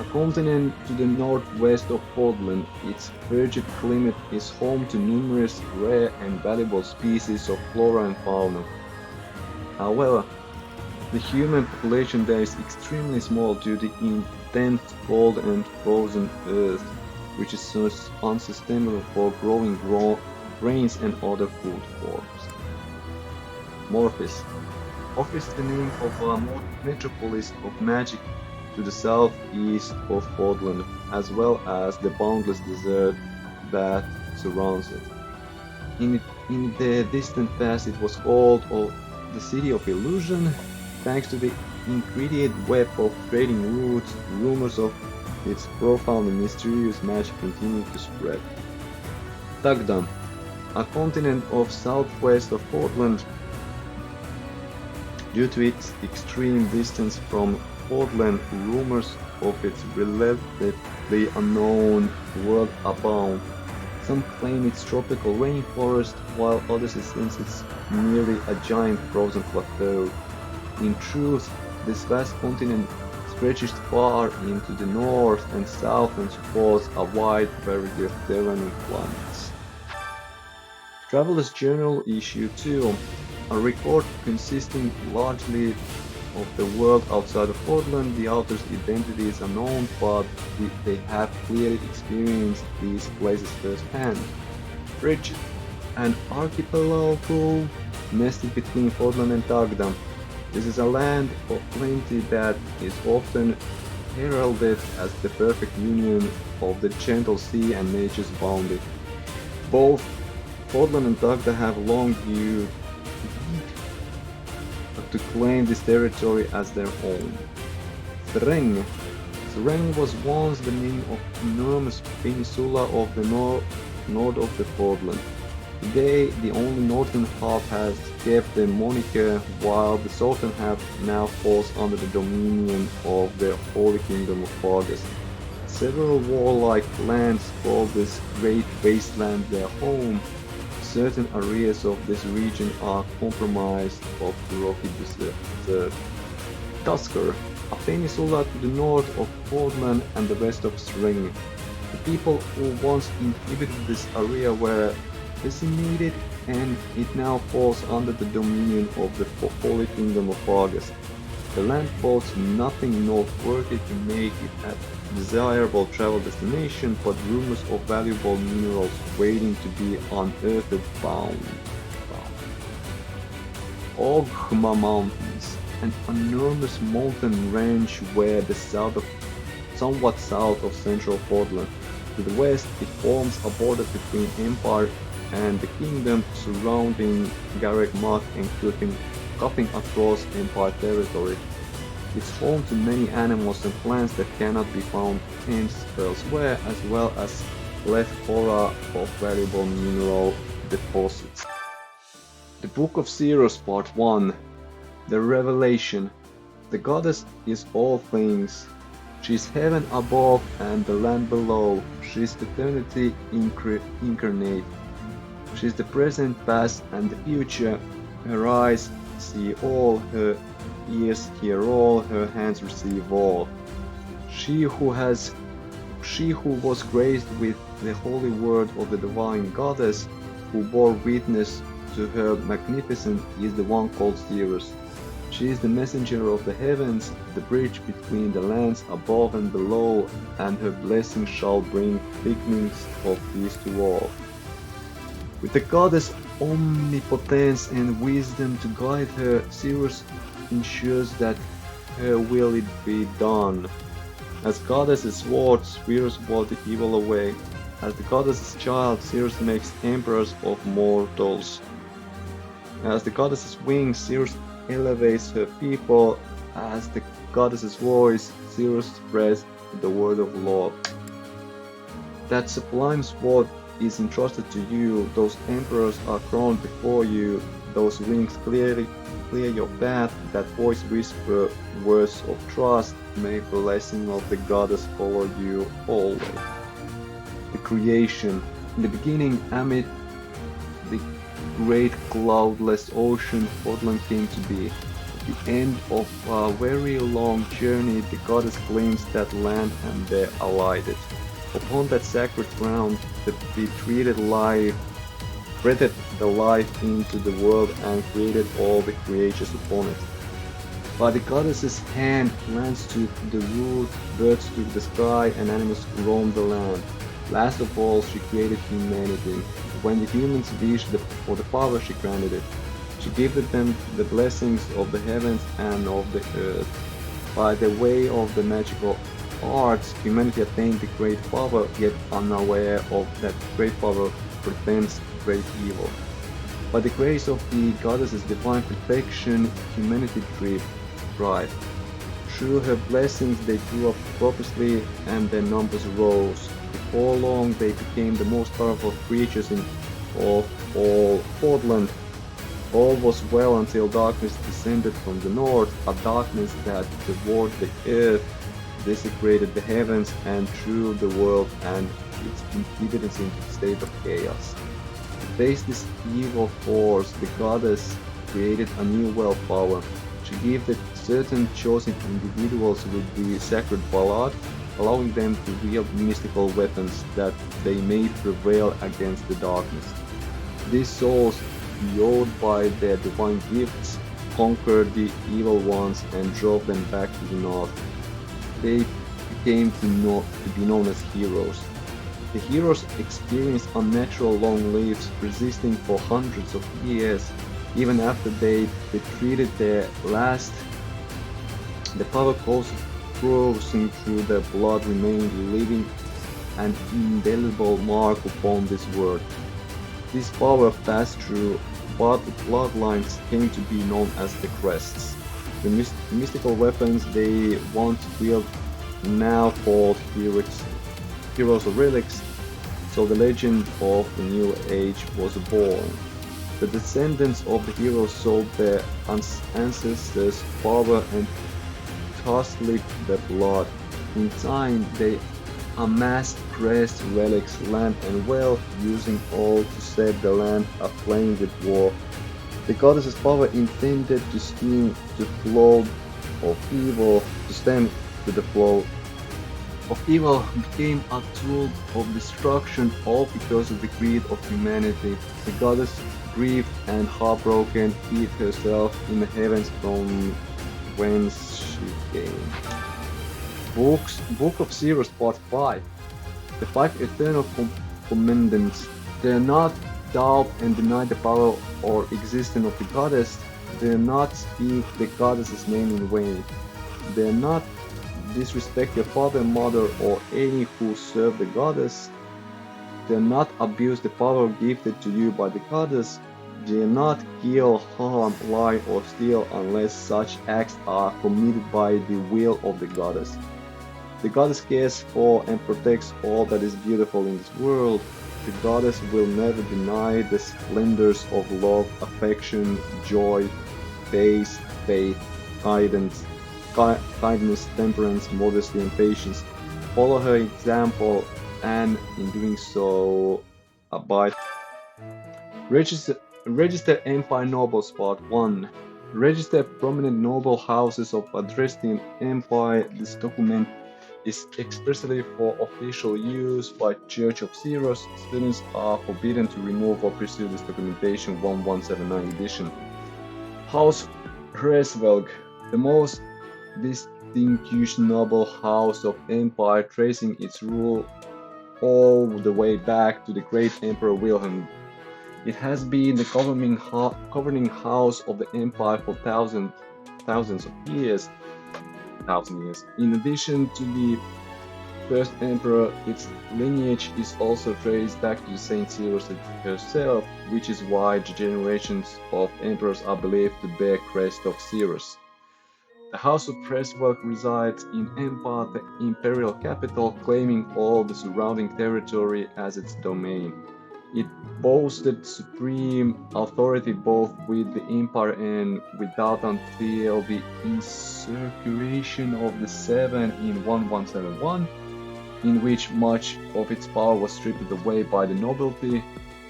a continent to the northwest of Fordland, its frigid climate is home to numerous rare and valuable species of flora and fauna. However, the human population there is extremely small due to the intense cold and frozen earth, which is so unsustainable for growing grains and other food forms. Morphis. Morphis is the name of a metropolis of magic to the southeast of Fordland, as well as the boundless desert that surrounds it. In the distant past it was called the City of Illusion, thanks to the intricate web of trading routes, rumors of its profound and mysterious magic continue to spread. Tagdam, a continent of southwest of Portland. Due to its extreme distance from Portland, rumors of its relatively unknown world abound. Some claim it's tropical rainforest, while others think it's merely a giant frozen plateau. In truth, this vast continent stretches far into the north and south and supports a wide variety of terrain and climates. Traveler's Journal Issue 2, a record consisting largely of the world outside of Portland. The author's identity is unknown, but they have clearly experienced these places firsthand. Bridge, an archipelago nested between Portland and Tagdam. This is a land of plenty that is often heralded as the perfect union of the gentle sea and nature's bounty. Both Portland and Tagdam have long viewed to claim this territory as their own. Sreng. Sreng was once the name of enormous peninsula of the north of the Portland. Today, the only northern half has kept the moniker, while the southern half now falls under the dominion of the Holy Kingdom of August. Several warlike clans call this great wasteland their home. Certain areas of this region are comprised of rocky desert. Tusker, a peninsula to the north of Portland and the west of Sreng. The people who once inhabited this area were decimated, and it now falls under the dominion of the Holy Kingdom of August. The land boasts nothing noteworthy to make it a desirable travel destination, but rumors of valuable minerals waiting to be unearthed abound. Oghma Mountains, an enormous mountain range where somewhat south of central Portland. To the west, it forms a border between Empire and the kingdom surrounding Garrick Mach and cutting across Empire territory. It's home to many animals and plants that cannot be found elsewhere, as well as plethora of valuable mineral deposits. The Book of Zeros Part 1. The Revelation. The goddess is all things. She is heaven above and the land below. She is eternity incarnate. She is the present, past, and the future. Her eyes see all, her ears hear all, her hands receive all. She who was graced with the holy word of the divine goddess, who bore witness to her magnificence, is the one called Zeus. She is the messenger of the heavens, the bridge between the lands above and below, and her blessing shall bring beginnings of peace to all. With the goddess omnipotence and wisdom to guide her, Zeus ensures that her will it be done. As goddess's sword, Zeus brought the evil away. As the goddess's child, Zeus makes emperors of mortals. As the goddess's wings, Zeus elevates her people. As the goddess's voice, Zeus spreads the word of love. That sublime sword is entrusted to you. Those emperors are crowned before you. Those wings clear your path. That voice whisper words of trust. May blessing of the goddess follow you always. The creation. In the beginning, amid the great cloudless ocean, Portland came to be. At the end of a very long journey, the goddess claims that land and there alighted. Upon that sacred ground, the treated life breathed the life into the world and created all the creatures upon it. By the goddess's hand, plants took the root, birds took the sky, and animals roamed the land. Last of all, she created humanity. When the humans wished for the power, she granted it. She gave them the blessings of the heavens and of the earth. By the way of the magical arts, humanity attained the great power, yet unaware of that great power pretends great evil. By the grace of the goddess's divine protection, humanity thrived. Through her blessings they grew up prosperously and their numbers rose. Before long they became the most powerful creatures of all Portland. All was well until darkness descended from the north, a darkness that devoured the earth, desecrated the heavens, and threw the world and its inhabitants into a state of chaos. To face this evil force, the goddess created a new world power. She gave that certain chosen individuals with the sacred blood, allowing them to wield mystical weapons that they may prevail against the darkness. These souls, endowed by their divine gifts, conquered the evil ones and drove them back to the north. They became to be known as heroes. The heroes experienced unnatural long lives, resisting for hundreds of years. Even after they retreated their last, the power coursing through their blood remained, leaving an indelible mark upon this world. This power passed through, but the bloodlines came to be known as the crests. The mystical weapons they once wield, now called heroes or relics, so the legend of the new age was born. The descendants of the heroes sold their ancestors' power and thus lived their blood. In time, they amassed crest, relics, land and wealth, using all to set the land aflame with war. The goddess's power intended to stem the flow of evil, became a tool of destruction, all because of the greed of humanity. The goddess, grieved and heartbroken, hid herself in the heavens from whence she came. Book of Zeros Part 5. The 5 eternal commandments. Dare not doubt and deny the power or existence of the goddess. Dare not speak the goddess's name in vain. Dare not disrespect your father and mother or any who serve the goddess. Dare not abuse the power gifted to you by the goddess. Dare not kill, harm, lie, or steal unless such acts are committed by the will of the goddess. The goddess cares for and protects all that is beautiful in this world. The goddess will never deny the splendors of love, affection, joy, faith, kindness, temperance, modesty, and patience. Follow her example, and in doing so, abide. Register Empire Nobels Part I. Register prominent noble houses of Adrestian Empire. This document is expressly for official use by Church of Zeros. Students are forbidden to remove or pursue this documentation. 1179 edition. House Hresvelg, the most distinguished noble house of Empire, tracing its rule all the way back to the great Emperor Wilhelm. It has been the governing house of the Empire for thousands of years. In addition to the first emperor, its lineage is also traced back to Saint Zeros herself, which is why the generations of emperors are believed to bear crest of Zeros. The House of Hresvelg resides in Empire, the imperial capital, claiming all the surrounding territory as its domain. It boasted supreme authority both with the Empire and without until the insurrection of the Seven in 1171, in which much of its power was stripped away by the nobility.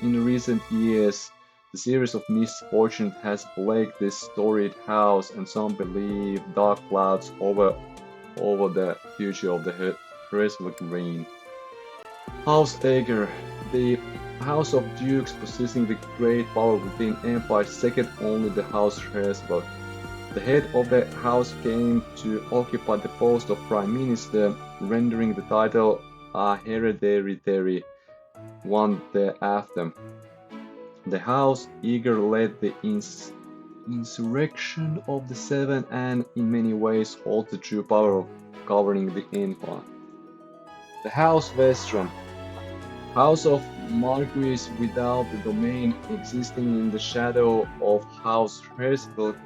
In recent years, the series of misfortunes has plagued this storied house, and some believe dark clouds over the future of the Hresvelg reign. House Ager, the House of Dukes possessing the great power within Empire, second only the House Hresvelg. The head of the house came to occupy the post of Prime Minister, rendering the title a hereditary one thereafter. The House Eager led the insurrection of the Seven and in many ways holds the true power of governing the Empire. The House Vestron, House of Marquis without the domain, existing in the shadow of House Hresvelg,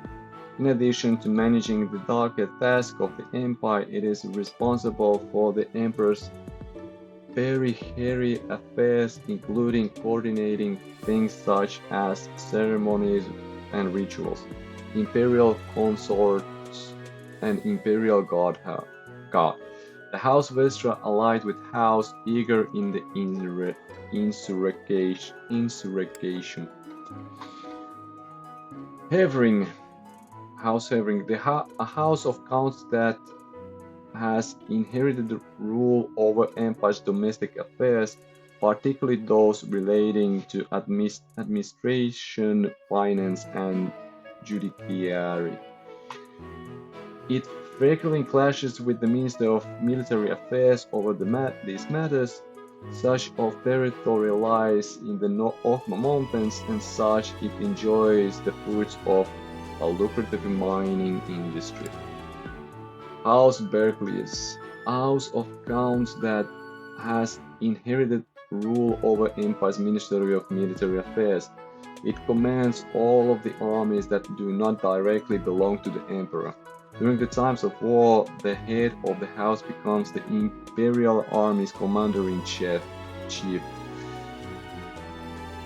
In addition to managing the delicate task of the empire, it is responsible for the emperor's periphery affairs, including coordinating things such as ceremonies and rituals, imperial consorts, and imperial guard. The House Vestra allied with House Eager in the insurrection. Havering, House Havering, a house of counts that has inherited the rule over Empire's domestic affairs, particularly those relating to administration, finance, and judiciary. It frequently clashes with the Minister of Military Affairs over these matters. Such of territory lies in the Okhma Mountains, and such it enjoys the fruits of a lucrative mining industry. House Berkeley's, a house of counts that has inherited rule over Empire's Ministry of Military Affairs. It commands all of the armies that do not directly belong to the Emperor. During the times of war, the head of the house becomes the Imperial Army's commander-in-chief.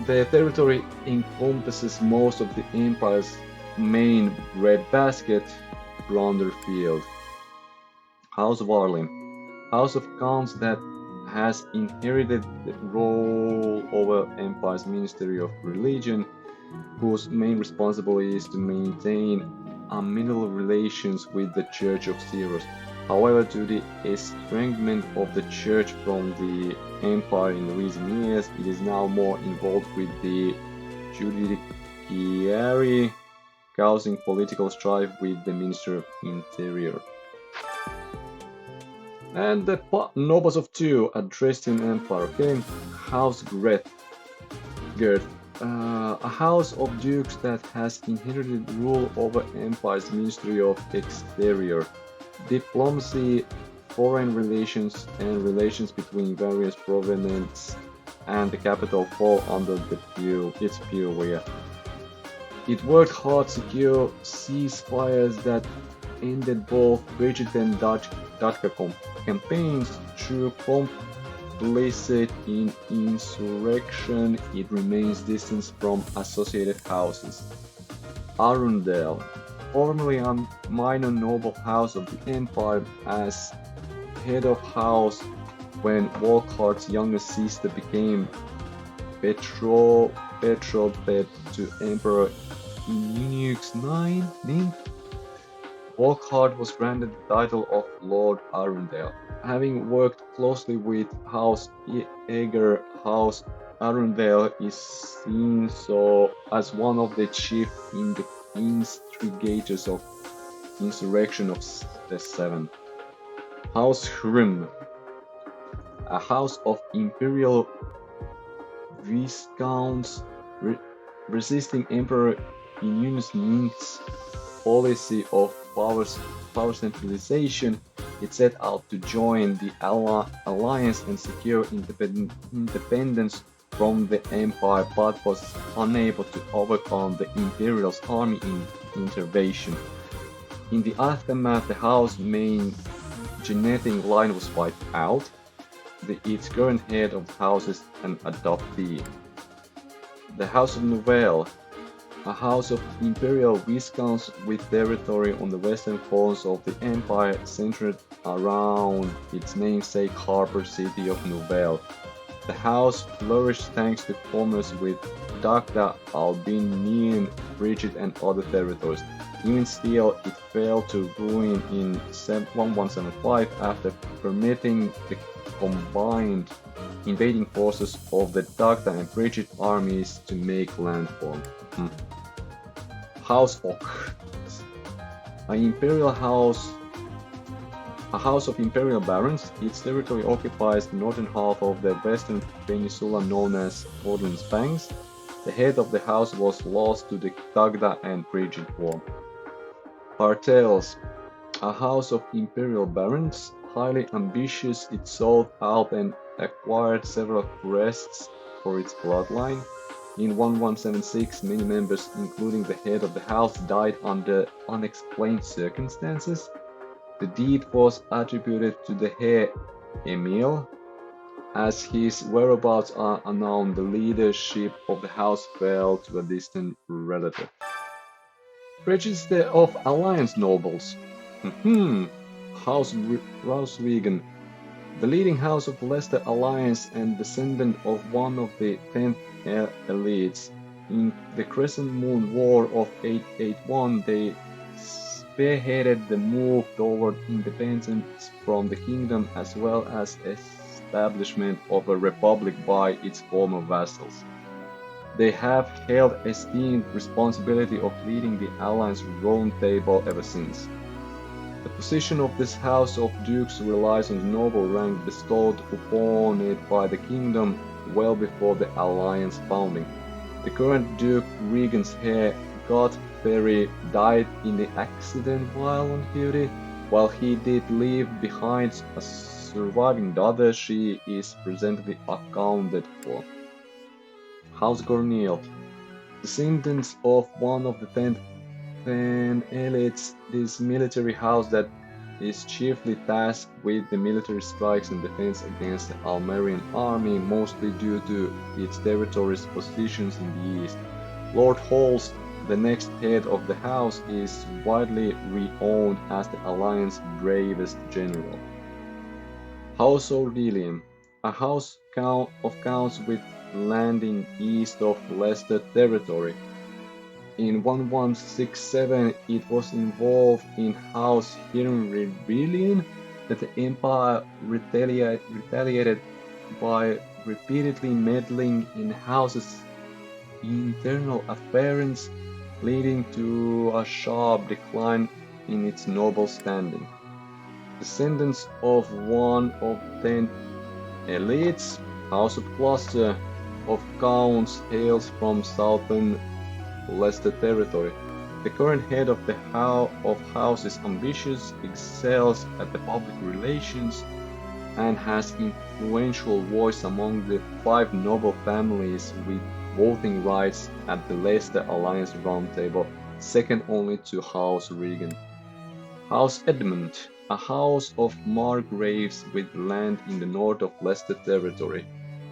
The territory encompasses most of the Empire's main breadbasket, Gronder Field. House of Arlin, house of counts that has inherited the role over Empire's Ministry of Religion, whose main responsibility is to maintain amiable relations with the Church of Zeros. However, due to the estrangement of the Church from the Empire in recent years, it is now more involved with the judiciary, causing political strife with the Minister of Interior. And the Nobles of Two addressed in Empire, okay? House Gert, a house of dukes that has inherited rule over Empire's Ministry of Exterior. Diplomacy, foreign relations, and relations between various provinces and the capital fall under its purview. It worked hard to secure ceasefires that ended both British and Dutch campaigns. Through complicit in insurrection, it remains distant from associated houses. Arundel, formerly a minor noble house of the Empire, as head of house when Wolfhardt's younger sister became betrothed to Emperor Eunuch's 9th. Wolfhard was granted the title of Lord Arundel. Having worked closely with House Eager, House Arundel is seen as one of the chief instigators of insurrection of the Seven. House Hrym, a house of imperial viscounts resisting Emperor Eunuch's Ninth's policy of power centralization. It set out to join the Alliance and secure independence from the Empire, but was unable to overcome the Imperial's army intervention. In the aftermath, the house's main genetic line was wiped out. Its current head of the house is an adoptee. The House of Nouvelle, a house of imperial viscounts with territory on the western coast of the empire, centered around its namesake harbor city of Nouvelle. The house flourished thanks to commerce with Dagda, Albanian, Frigid, and other territories. Even still, it fell to ruin in 1175 after permitting the combined invading forces of the Dagda and Frigid armies to make landfall. House Ok, a house of imperial barons. Its territory occupies the northern half of the western peninsula known as Orleans Banks. The head of the house was lost to the Dagda and Frigid War. Partels, a house of imperial barons, highly ambitious, it sought out and acquired several crests for its bloodline. In 1176, many members, including the head of the house, died under unexplained circumstances. The deed was attributed to the heir Emil. As his whereabouts are unknown, the leadership of the house fell to a distant relative. Register of Alliance Nobels. House Rodriguen, the leading house of Leicester Alliance and descendant of one of the 10th elites. In the Crescent Moon War of 881, they spearheaded the move toward independence from the kingdom as well as establishment of a republic by its former vassals. They have held esteemed responsibility of leading the Alliance Round Table ever since. The position of this house of dukes relies on the noble rank bestowed upon it by the kingdom well before the Alliance founding. The current Duke Regan's heir, Godfrey, died in the accident while on duty. While he did leave behind a surviving daughter, she is presently accounted for. House Cornel, descendants of one of the 10 elites, this military house that is chiefly tasked with the military strikes and defense against the Almerian army, mostly due to its territory's positions in the east. Lord Holst, the next head of the house, is widely renowned as the Alliance's bravest general. House Ordelium, a house of counts with landing east of Leicester territory. In 1167, it was involved in House Hiram rebellion that the Empire retaliated by repeatedly meddling in House's internal affairs, leading to a sharp decline in its noble standing. Descendants of one of 10 elites, House of Gloucester, of counts hails from southern Leicester territory. The current head of the house is ambitious, excels at the public relations, and has influential voice among the 5 noble families with voting rights at the Leicester Alliance Round Table, second only to House Regan. House Edmund, a house of margraves with land in the north of Leicester territory.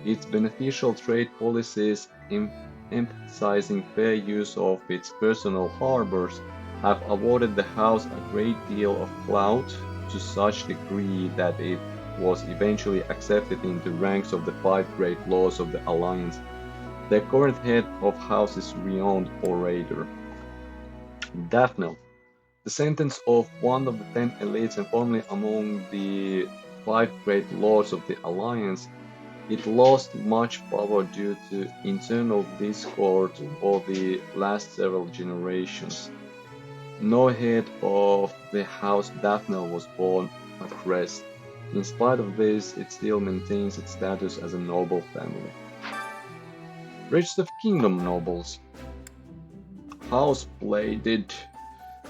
Its beneficial trade policies, emphasizing fair use of its personal harbors, have awarded the house a great deal of clout, to such degree that it was eventually accepted in the ranks of the 5 great lords of the Alliance. The current head of house is renowned orator. Daphne, descendants of one of the 10 elites and formerly among the 5 great lords of the Alliance, it lost much power due to internal discord over the last several generations. No head of the House Daphne was born at Crest. In spite of this, it still maintains its status as a noble family. Register of Kingdom Nobels. House Bladed.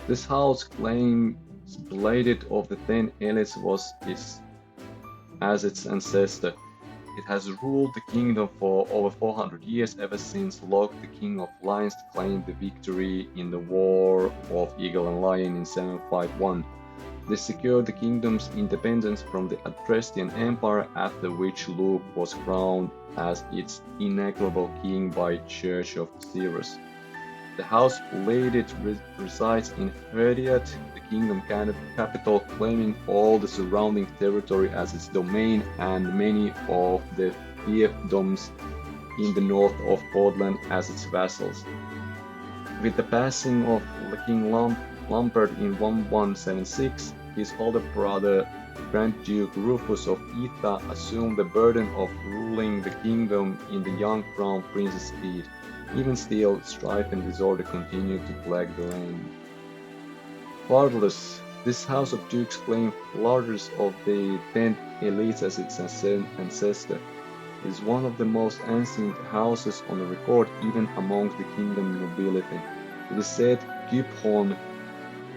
This house claims Bladed of the 10 elites as its ancestor. It has ruled the kingdom for over 400 years, ever since Locke, the King of Lions, claimed the victory in the War of Eagle and Lion in 751. This secured the kingdom's independence from the Adrestian Empire, after which Luke was crowned as its inaugural king by Church of Cyrus. The house Bladed resides in Herdiat, the kingdom capital, claiming all the surrounding territory as its domain and many of the fiefdoms in the north of Portland as its vassals. With the passing of King Lambert in 1176, his older brother, Grand Duke Rufus of Etha, assumed the burden of ruling the kingdom in the young crown prince's stead. Even still, strife and disorder continued to plague the land. Fatherless, this house of dukes claimed largest of the 10 elites as its ancestor. It is one of the most ancient houses on the record, even amongst the kingdom nobility. It is said Giphon,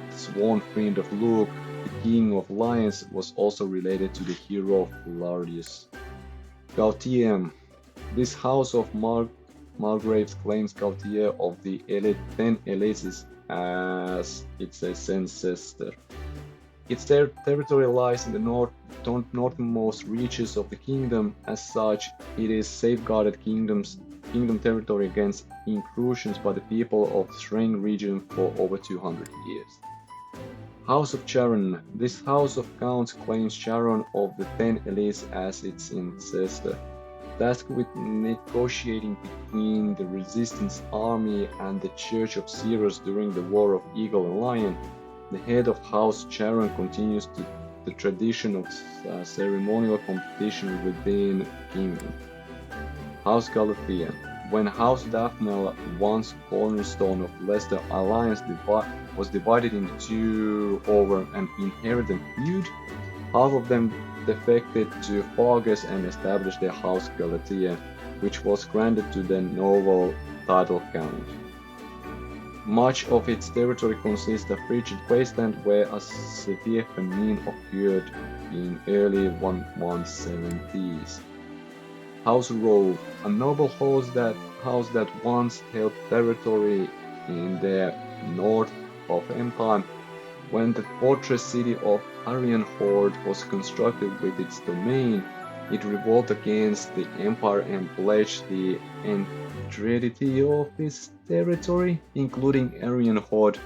sworn friend of Luke, the king of lions, was also related to the hero Hilarius. Gautiem, this house of Mulgraves claims Gaultier of the Ten Elises as its ancestor. Its territory lies in the northernmost reaches of the kingdom. As such, it is safeguarded kingdom territory against intrusions by the people of the Shrine region for over 200 years. House of Charon. This house of counts claims Charon of the Ten Elises as its ancestor. Tasked with negotiating between the resistance army and the Church of Ceres during the War of Eagle and Lion, the head of House Charon continues the tradition of ceremonial competition within the kingdom. House Galathea. When House Daphne, once cornerstone of Leicester Alliance, was divided into two over an inherited feud, half of them defected to Fargus and established their House Galathea, which was granted to the noble title Count. Much of its territory consists of frigid wasteland where a severe famine occurred in early 1170s. House Rove, a noble house that once held territory in the north of Empire. When the fortress city of Arianhord was constructed with its domain, it revolted against the Empire and pledged the entirety of its territory, including Arianhord,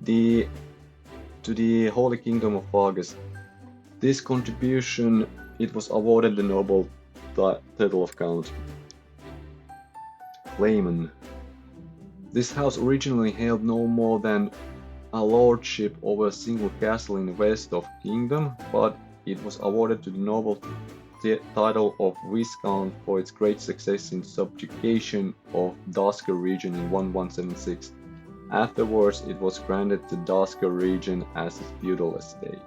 to the Holy Kingdom of Fargus. This contribution, it was awarded the noble title of Count. Clayman. This house originally held no more than a lordship over a single castle in the west of Kingdom, but it was awarded to the noble title of Viscount for its great success in subjugation of Dasker region in 1176. Afterwards, it was granted to Dasker region as its feudal estate.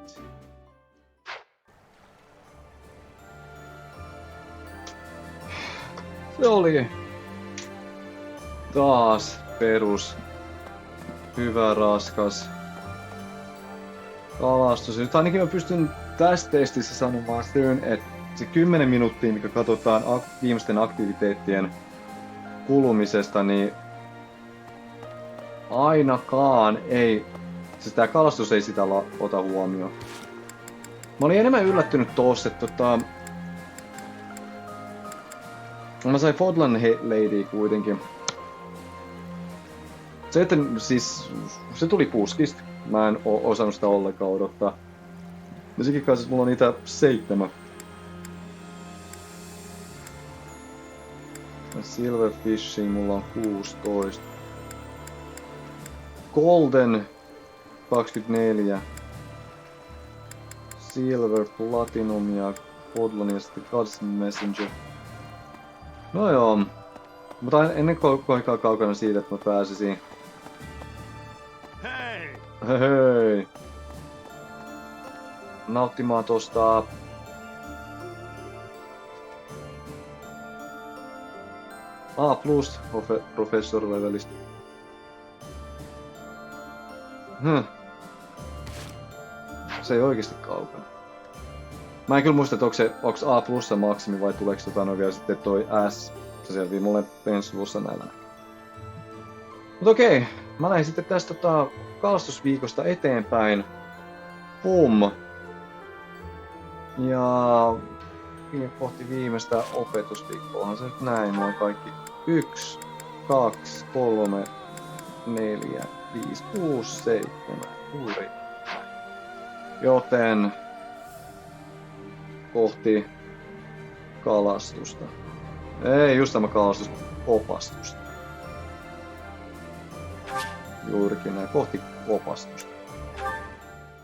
Se oli taas perus hyvä raskas kalastus. Nyt ainakin mä pystyn tässä testissä sanomaan sen, että se 10 minuuttia, mikä katsotaan viimeisten aktiviteettien kulumisesta, niin ainakaan ei, siis tää kalastus ei sitä ota huomioon. Mä olin enemmän yllättynyt tossa, että mä sain Fodlan Lady kuitenkin. Se, että siis se tuli puskista. Mä en osannut sitä ollenkaan odottaa. Ja sekin kanssa mulla on niitä 7. Silverfishing mulla on 16. Golden 24. Silver, Platinum ja Fodlan ja sitten Gods Messenger. No joo. Mutta ennen koinkaan kaukana siitä, että mä pääsisin. Hei! Nauttimaan tosta A+ professor levelistä. Se ei oikeesti kaukana. Mä en kyllä muista, että onks A+ maksimi vai tuleeks vielä sitten toi S. Se selvii mulle ensi luvussa näillä. Mut okei, mä lähdin sitten tästä kalastusviikosta eteenpäin. Pum! Ja kohti viimeistä opetusviikkoahan se nyt näin. Mulla on kaikki 1, 2, 3, 4, 5, 6, 7. Juuri. Joten kohti kalastusta. Ei just tämä kalastus, opastusta. Juurikin näin, kohti opastusta.